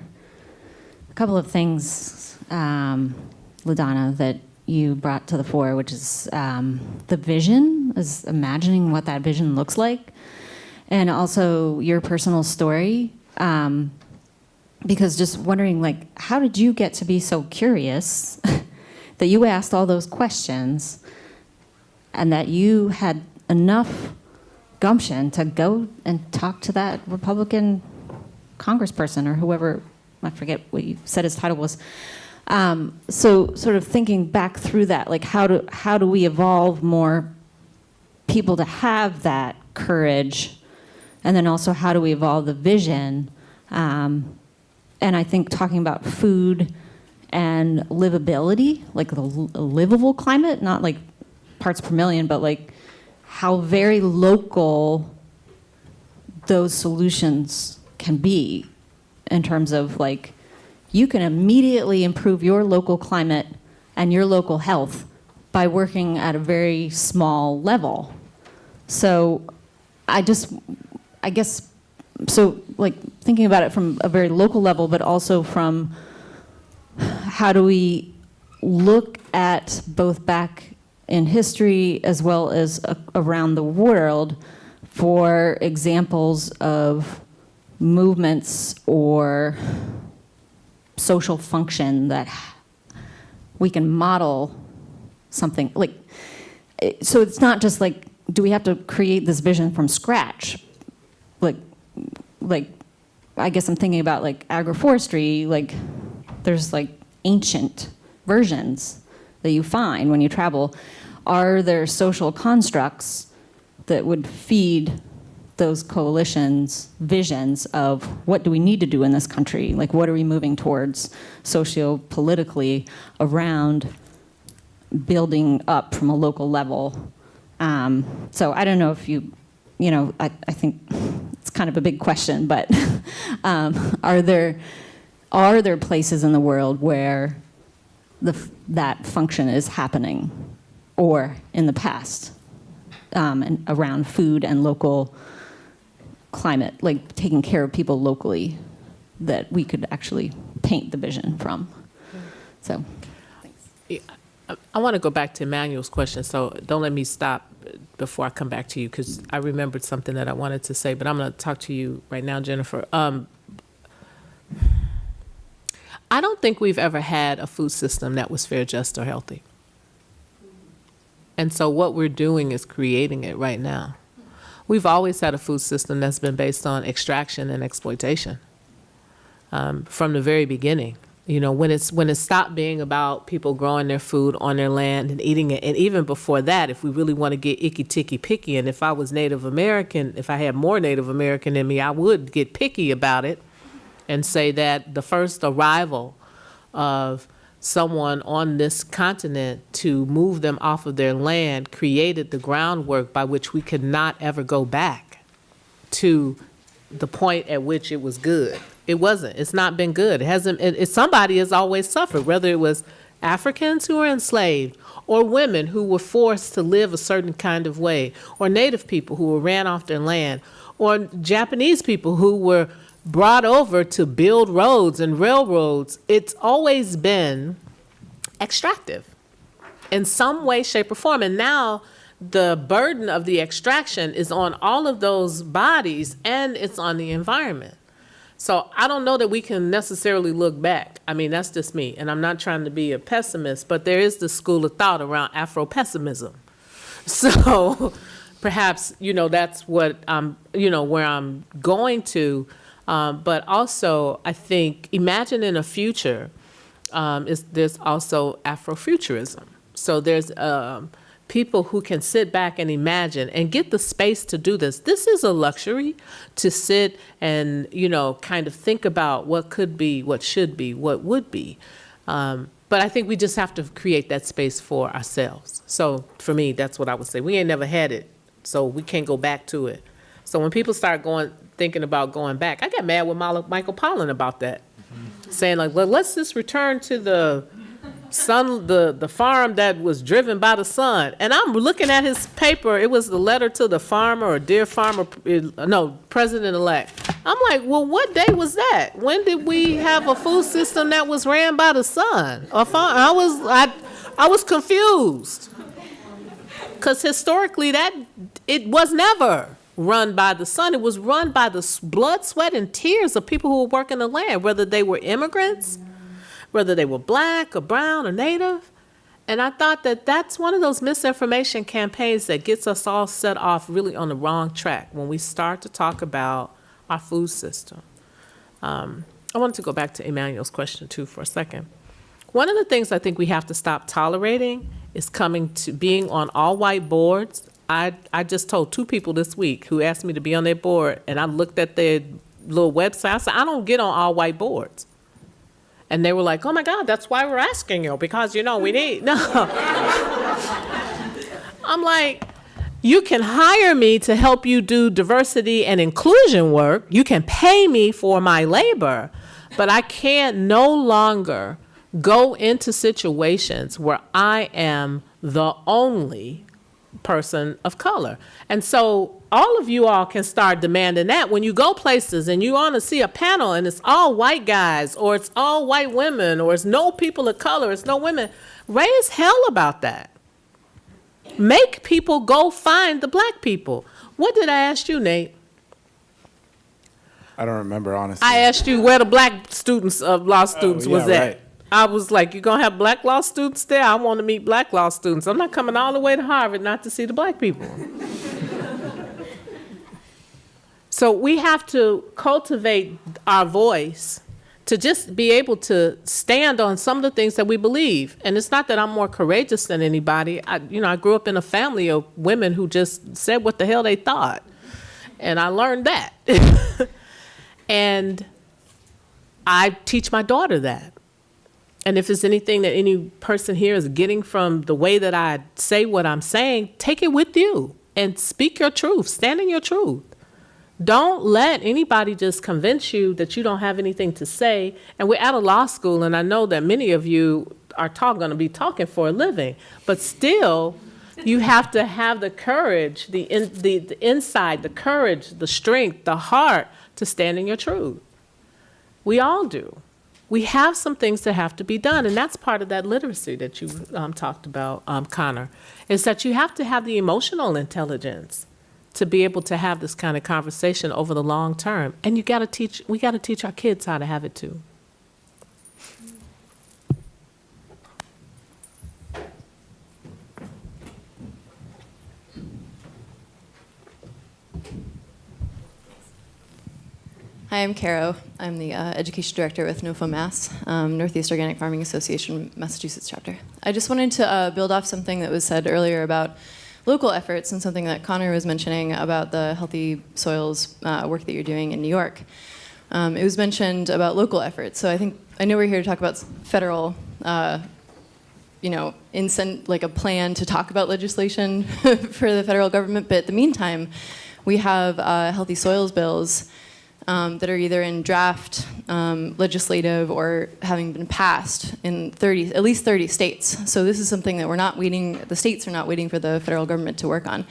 couple of things, LaDonna, that you brought to the fore, which is the vision, is imagining what that vision looks like, and also your personal story. Because just wondering, like, how did you get to be so curious that you asked all those questions and that you had enough gumption to go and talk to that Republican congressperson or whoever, I forget what you said his title was. So sort of thinking back through that, like how do we evolve more people to have that courage? And then also how do we evolve the vision? And I think talking about food and livability, like a livable climate, not like parts per million, but like how very local those solutions can be in terms of like, you can immediately improve your local climate and your local health by working at a very small level. So I guess, so like thinking about it from a very local level, but also from how do we look at both back in history as well as around the world for examples of movements or social function that we can model something like, so it's not just like, do we have to create this vision from scratch? Like, I guess I'm thinking about like agroforestry, like there's like ancient versions that you find when you travel. Are there social constructs that would feed those coalitions' visions of what do we need to do in this country? Like what are we moving towards socio-politically around building up from a local level? So I don't know if I think it's kind of a big question, but are there places in the world where that function is happening, or in the past, and around food and local climate, like taking care of people locally, that we could actually paint the vision from? So, thanks. I want to go back to Emmanuel's question, so don't let me stop before I come back to you, because I remembered something that I wanted to say, but I'm going to talk to you right now, Jennifer. I don't think we've ever had a food system that was fair, just, or healthy. And so what we're doing is creating it right now. We've always had a food system that's been based on extraction and exploitation from the very beginning. You know, when it stopped being about people growing their food on their land and eating it, and even before that, if we really want to get icky-ticky picky, and if I was Native American, if I had more Native American in me, I would get picky about it and say that the first arrival of someone on this continent to move them off of their land created the groundwork by which we could not ever go back to the point at which it was good. It wasn't. It's not been good. It hasn't. Somebody has always suffered, whether it was Africans who were enslaved, or women who were forced to live a certain kind of way, or Native people who were ran off their land, or Japanese people who were brought over to build roads and railroads. It's always been extractive in some way, shape, or form. And now the burden of the extraction is on all of those bodies, and it's on the environment. So I don't know that we can necessarily look back. I mean, that's just me, and I'm not trying to be a pessimist, but there is this school of thought around Afro-pessimism. So perhaps, that's what I'm, where I'm going to. But also, I think, imagine in a future, there's also Afrofuturism. So there's people who can sit back and imagine and get the space to do this. This is a luxury, to sit and, kind of think about what could be, what should be, what would be. But I think we just have to create that space for ourselves. So for me, that's what I would say. We ain't never had it, so we can't go back to it. So when people start thinking about going back, I got mad with Michael Pollan about that, saying like, well, let's just return to the farm that was driven by the sun. And I'm looking at his paper. It was the letter to the farmer, or dear farmer, no, president-elect. I'm like, well, what day was that? When did we have a food system that was ran by the sun? I was confused, because historically it was never run by the sun. It was run by the blood, sweat, and tears of people who were working the land, whether they were immigrants, whether they were black or brown or native. And I thought that that's one of those misinformation campaigns that gets us all set off really on the wrong track when we start to talk about our food system. I wanted to go back to Emmanuel's question too for a second. One of the things I think we have to stop tolerating is coming to being on all white boards. I just told 2 people this week who asked me to be on their board, and I looked at their little website. I said, I don't get on all white boards. And they were like, oh my God, that's why we're asking you, because we need, no. I'm like, you can hire me to help you do diversity and inclusion work. You can pay me for my labor, but I can't no longer go into situations where I am the only person of color. And so all of you all can start demanding that when you go places and you want to see a panel and it's all white guys, or it's all white women, or it's no people of color, it's no women. Raise hell about that. Make people go find the black people. What did I ask you, Nate? I don't remember, honestly. I asked you where the black students, law students was at. Right. I was like, you're going to have black law students there? I want to meet black law students. I'm not coming all the way to Harvard not to see the black people. So we have to cultivate our voice to just be able to stand on some of the things that we believe. And it's not that I'm more courageous than anybody. I grew up in a family of women who just said what the hell they thought. And I learned that. And I teach my daughter that. And if there's anything that any person here is getting from the way that I say what I'm saying, take it with you and speak your truth. Stand in your truth. Don't let anybody just convince you that you don't have anything to say. And we're at a law school, and I know that many of you are going to be talking for a living. But still, you have to have the courage, the insight, the courage, the strength, the heart to stand in your truth. We all do. We have some things that have to be done, and that's part of that literacy that you talked about, Connor, is that you have to have the emotional intelligence to be able to have this kind of conversation over the long term. And we got to teach our kids how to have it too. Hi, I'm Caro. I'm the Education Director with NOFA Mass, Northeast Organic Farming Association, Massachusetts chapter. I just wanted to build off something that was said earlier about local efforts and something that Connor was mentioning about the Healthy Soils work that you're doing in New York. It was mentioned about local efforts. So I know we're here to talk about federal, like a plan to talk about legislation for the federal government. But in the meantime, we have Healthy Soils bills that are either in draft legislative or having been passed in at least 30 states. So this is something that the states are not waiting for the federal government to work on.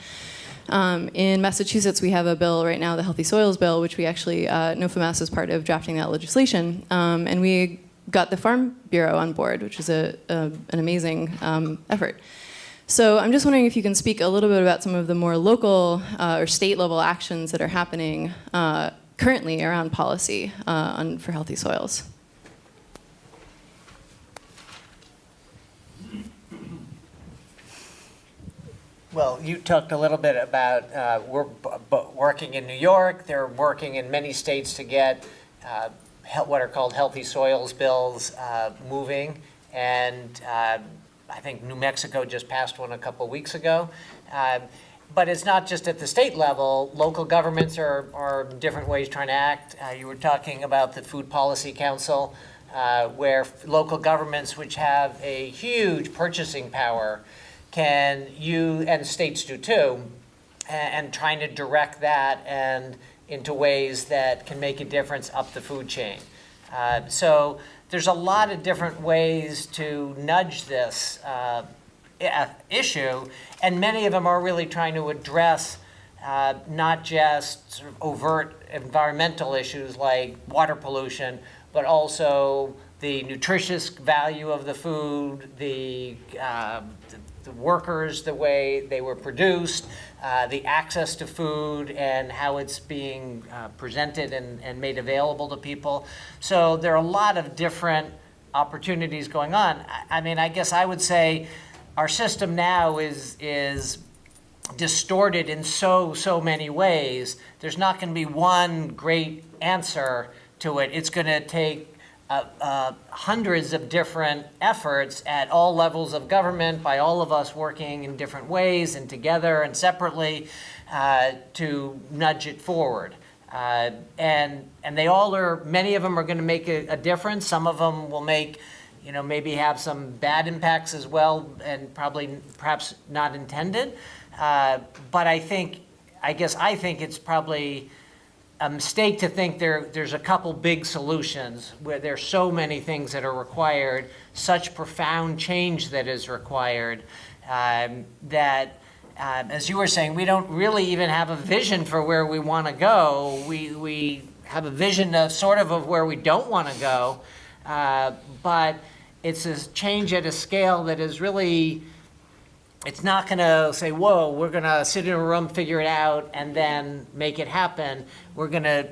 In Massachusetts, we have a bill right now, the Healthy Soils Bill, which we actually, NOFA Mass was part of drafting that legislation. And we got the Farm Bureau on board, which is an amazing effort. So I'm just wondering if you can speak a little bit about some of the more local or state level actions that are happening currently around policy for healthy soils. Well, you talked a little bit about we're working in New York. They're working in many states to get what are called healthy soils bills moving. And I think New Mexico just passed one a couple weeks ago. But it's not just at the state level. Local governments are in different ways trying to act. You were talking about the Food Policy Council, where local governments, which have a huge purchasing power, and states do too, and trying to direct that and into ways that can make a difference up the food chain. So there's a lot of different ways to nudge this issue, and many of them are really trying to address not just sort of overt environmental issues like water pollution, but also the nutritious value of the food, the workers, the way they were produced, the access to food and how it's being presented and made available to people. So there are a lot of different opportunities going on. I mean, I guess I would say our system now is distorted in so many ways. There's not going to be one great answer to it. It's going to take hundreds of different efforts at all levels of government by all of us working in different ways and together and separately to nudge it forward. And they all are, many of them are going to make a difference. Some of them will make, maybe have some bad impacts as well and perhaps not intended. But I think it's probably a mistake to think there's a couple big solutions where there's so many things that are required, such profound change that is required, that, as you were saying, we don't really even have a vision for where we want to go. We have a vision of where we don't want to go, but it's a change at a scale that is really, it's not going to say, whoa, we're going to sit in a room, figure it out, and then make it happen. We're going to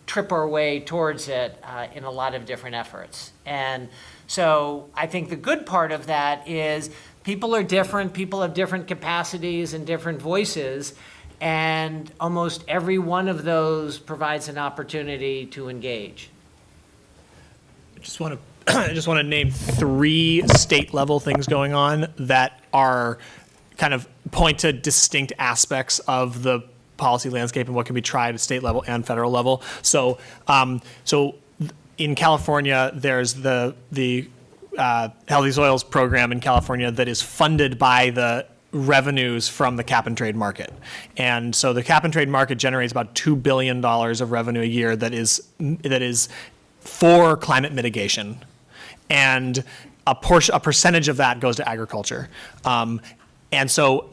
trip our way towards it in a lot of different efforts. And so I think the good part of that is people are different, people have different capacities and different voices, and almost every one of those provides an opportunity to engage. I just want to name 3 state-level things going on that are kind of point to distinct aspects of the policy landscape and what can be tried at state level and federal level. So, in California, there's the Healthy Soils program in California that is funded by the revenues from the cap and trade market. And so the cap and trade market generates about $2 billion of revenue a year that is for climate mitigation. And a percentage of that goes to agriculture. And so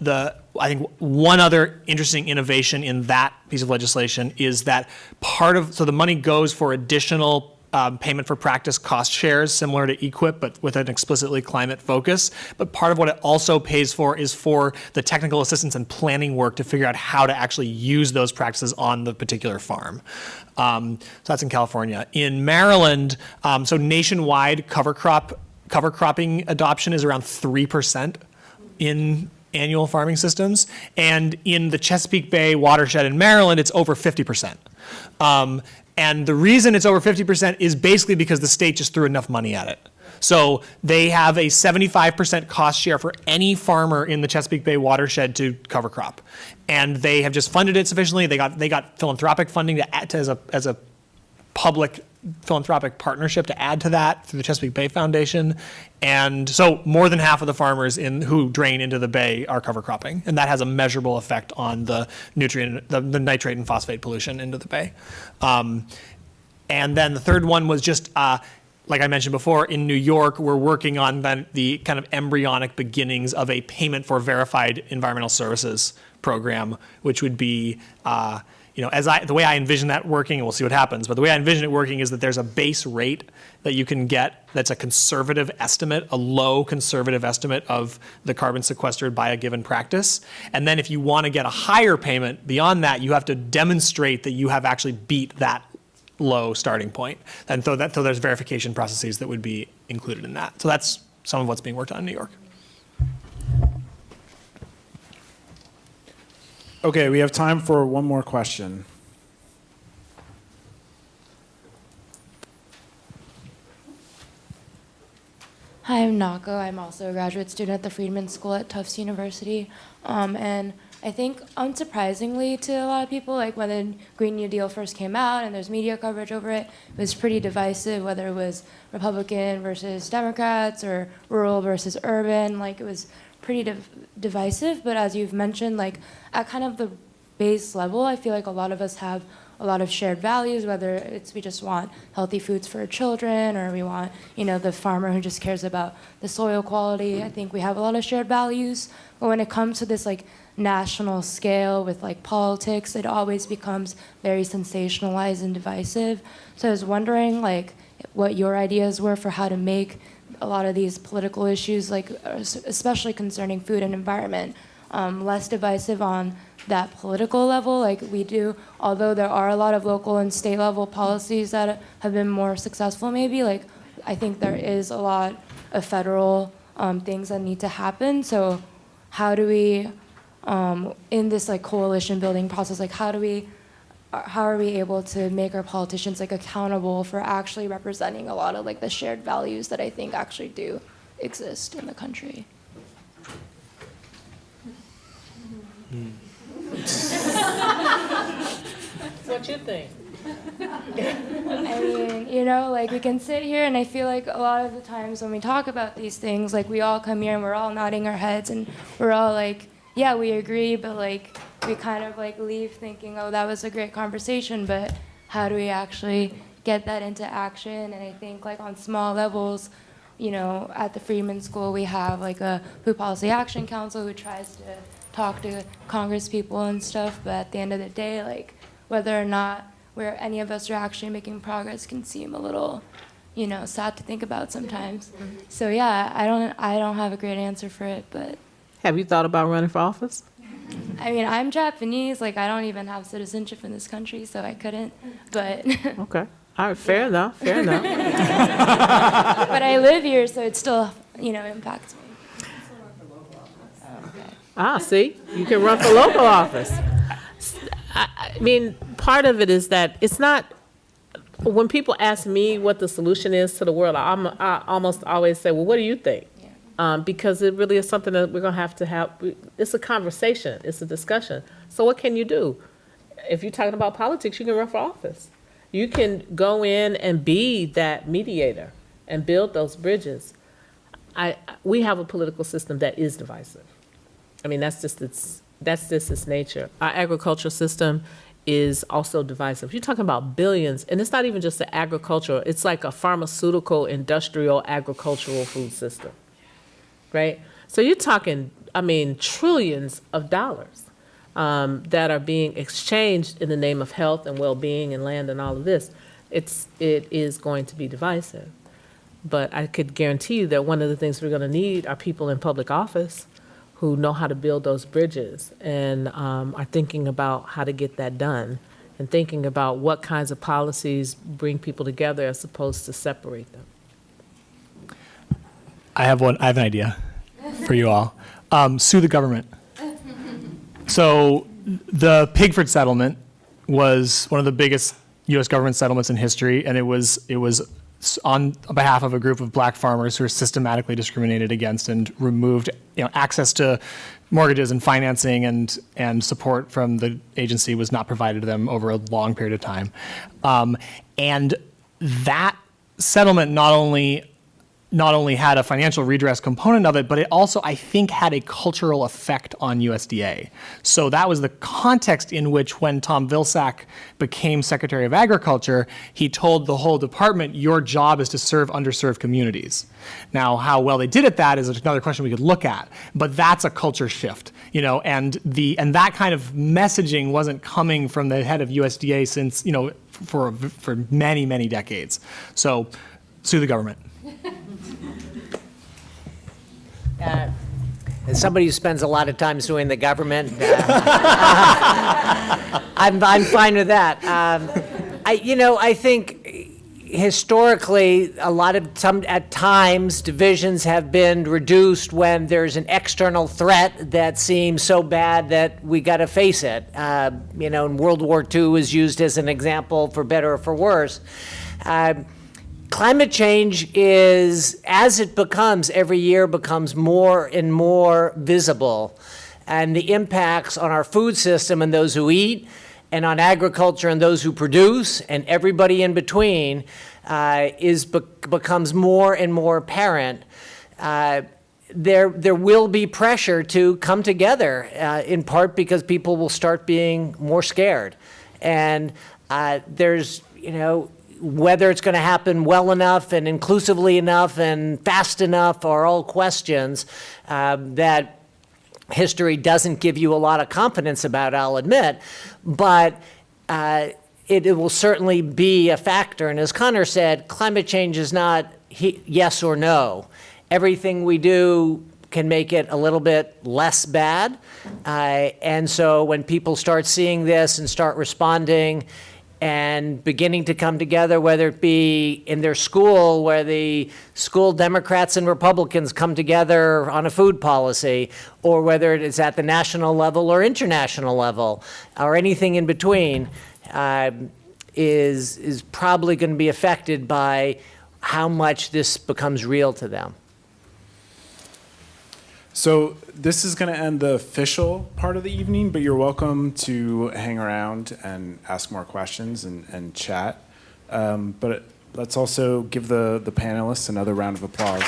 I think one other interesting innovation in that piece of legislation is that so the money goes for additional payment for practice cost shares, similar to EQIP, but with an explicitly climate focus. But part of what it also pays for is for the technical assistance and planning work to figure out how to actually use those practices on the particular farm. So that's in California. In Maryland, so nationwide cover cropping adoption is around 3% in annual farming systems. And in the Chesapeake Bay watershed in Maryland, it's over 50%. And the reason it's over 50% is basically because the state just threw enough money at it. So they have a 75% cost share for any farmer in the Chesapeake Bay watershed to cover crop. And they have just funded it sufficiently. They got philanthropic funding to add as a public philanthropic partnership to add to that through the Chesapeake Bay Foundation. And so more than half of the farmers who drain into the bay are cover cropping. And that has a measurable effect on the the nitrate and phosphate pollution into the bay. And then the third one was just, like I mentioned before, in New York, we're working on the kind of embryonic beginnings of a payment for verified environmental services program, which would be, the way I envision that working, and we'll see what happens, but the way I envision it working is that there's a base rate that you can get that's a conservative estimate, a low conservative estimate of the carbon sequestered by a given practice. And then if you want to get a higher payment beyond that, you have to demonstrate that you have actually beat that low starting point. And so there's verification processes that would be included in that. So that's some of what's being worked on in New York. Okay, we have time for one more question. Hi, I'm Nako. I'm also a graduate student at the Friedman School at Tufts University. And I think, unsurprisingly to a lot of people, like when the Green New Deal first came out and there's media coverage over it, it was pretty divisive, whether it was Republican versus Democrats or rural versus urban. Like, it was pretty divisive. But as you've mentioned, like at kind of the base level, I feel like a lot of us have a lot of shared values, whether it's we just want healthy foods for our children or we want, the farmer who just cares about the soil quality. I think we have a lot of shared values. But when it comes to this like national scale with like politics, it always becomes very sensationalized and divisive. So I was wondering like what your ideas were for how to make a lot of these political issues, like especially concerning food and environment, less divisive on that political level like we do, although there are a lot of local and state level policies that have been more successful maybe, like I think there is a lot of federal things that need to happen. So how do we, in this like coalition building process, like how are we able to make our politicians like accountable for actually representing a lot of like the shared values that I think actually do exist in the country? What you think? I mean, like we can sit here and I feel like a lot of the times when we talk about these things, like we all come here and we're all nodding our heads and we're all like, yeah, we agree, but like we kind of like leave thinking, oh, that was a great conversation, but how do we actually get that into action? And I think like on small levels, at the Friedman School, we have like a Food Policy Action Council who tries to talk to Congress people and stuff, but at the end of the day, like whether or not any of us are actually making progress can seem a little, sad to think about sometimes. So yeah, I don't have a great answer for it, but. Have you thought about running for office? I mean, I'm Japanese, like I don't even have citizenship in this country, so I couldn't, but. Okay. All right, fair enough. But I live here, so it still, impacts me. See, you can run for local office. I mean, part of it is that it's not, when people ask me what the solution is to the world, I almost always say, well, what do you think? Because it really is something that we're going to have. It's a conversation. It's a discussion. So what can you do? If you're talking about politics, you can run for office. You can go in and be that mediator and build those bridges. We have a political system that is divisive. I mean, that's just its nature. Our agricultural system is also divisive. You're talking about billions, and it's not even just the agricultural. It's like a pharmaceutical, industrial, agricultural food system, right? So you're talking, trillions of dollars that are being exchanged in the name of health and well-being and land and all of this. It is going to be divisive. But I could guarantee you that one of the things we're going to need are people in public office who know how to build those bridges and are thinking about how to get that done and thinking about what kinds of policies bring people together as opposed to separate them. I have an idea for you all. Sue the government. So the Pigford settlement was one of the biggest U.S. government settlements in history, and it was on behalf of a group of black farmers who were systematically discriminated against and removed access to mortgages and financing and support from the agency was not provided to them over a long period of time. And that settlement not only had a financial redress component of it, but it also, I think, had a cultural effect on USDA. So that was the context in which when Tom Vilsack became Secretary of Agriculture, he told the whole department, your job is to serve underserved communities. Now, how well they did at that is another question we could look at, but that's a culture shift, and that kind of messaging wasn't coming from the head of USDA since, for many, many decades. So sue the government. As somebody who spends a lot of time suing the government, I'm fine with that. I think historically, at times, divisions have been reduced when there's an external threat that seems so bad that we got to face it. And World War II is used as an example, for better or for worse. Climate change is, as it becomes, every year becomes more and more visible, and the impacts on our food system and those who eat, and on agriculture and those who produce, and everybody in between, becomes more and more apparent. There will be pressure to come together, in part because people will start being more scared. And there's, whether it's going to happen well enough and inclusively enough and fast enough are all questions that history doesn't give you a lot of confidence about, I'll admit, but it will certainly be a factor. And as Connor said, climate change is not yes or no. Everything we do can make it a little bit less bad. And so when people start seeing this and start responding and beginning to come together, whether it be in their school, where the school Democrats and Republicans come together on a food policy, or whether it is at the national level or international level, or anything in between, is probably going to be affected by how much this becomes real to them. So this is going to end the official part of the evening, but you're welcome to hang around and ask more questions and chat. But let's also give the panelists another round of applause.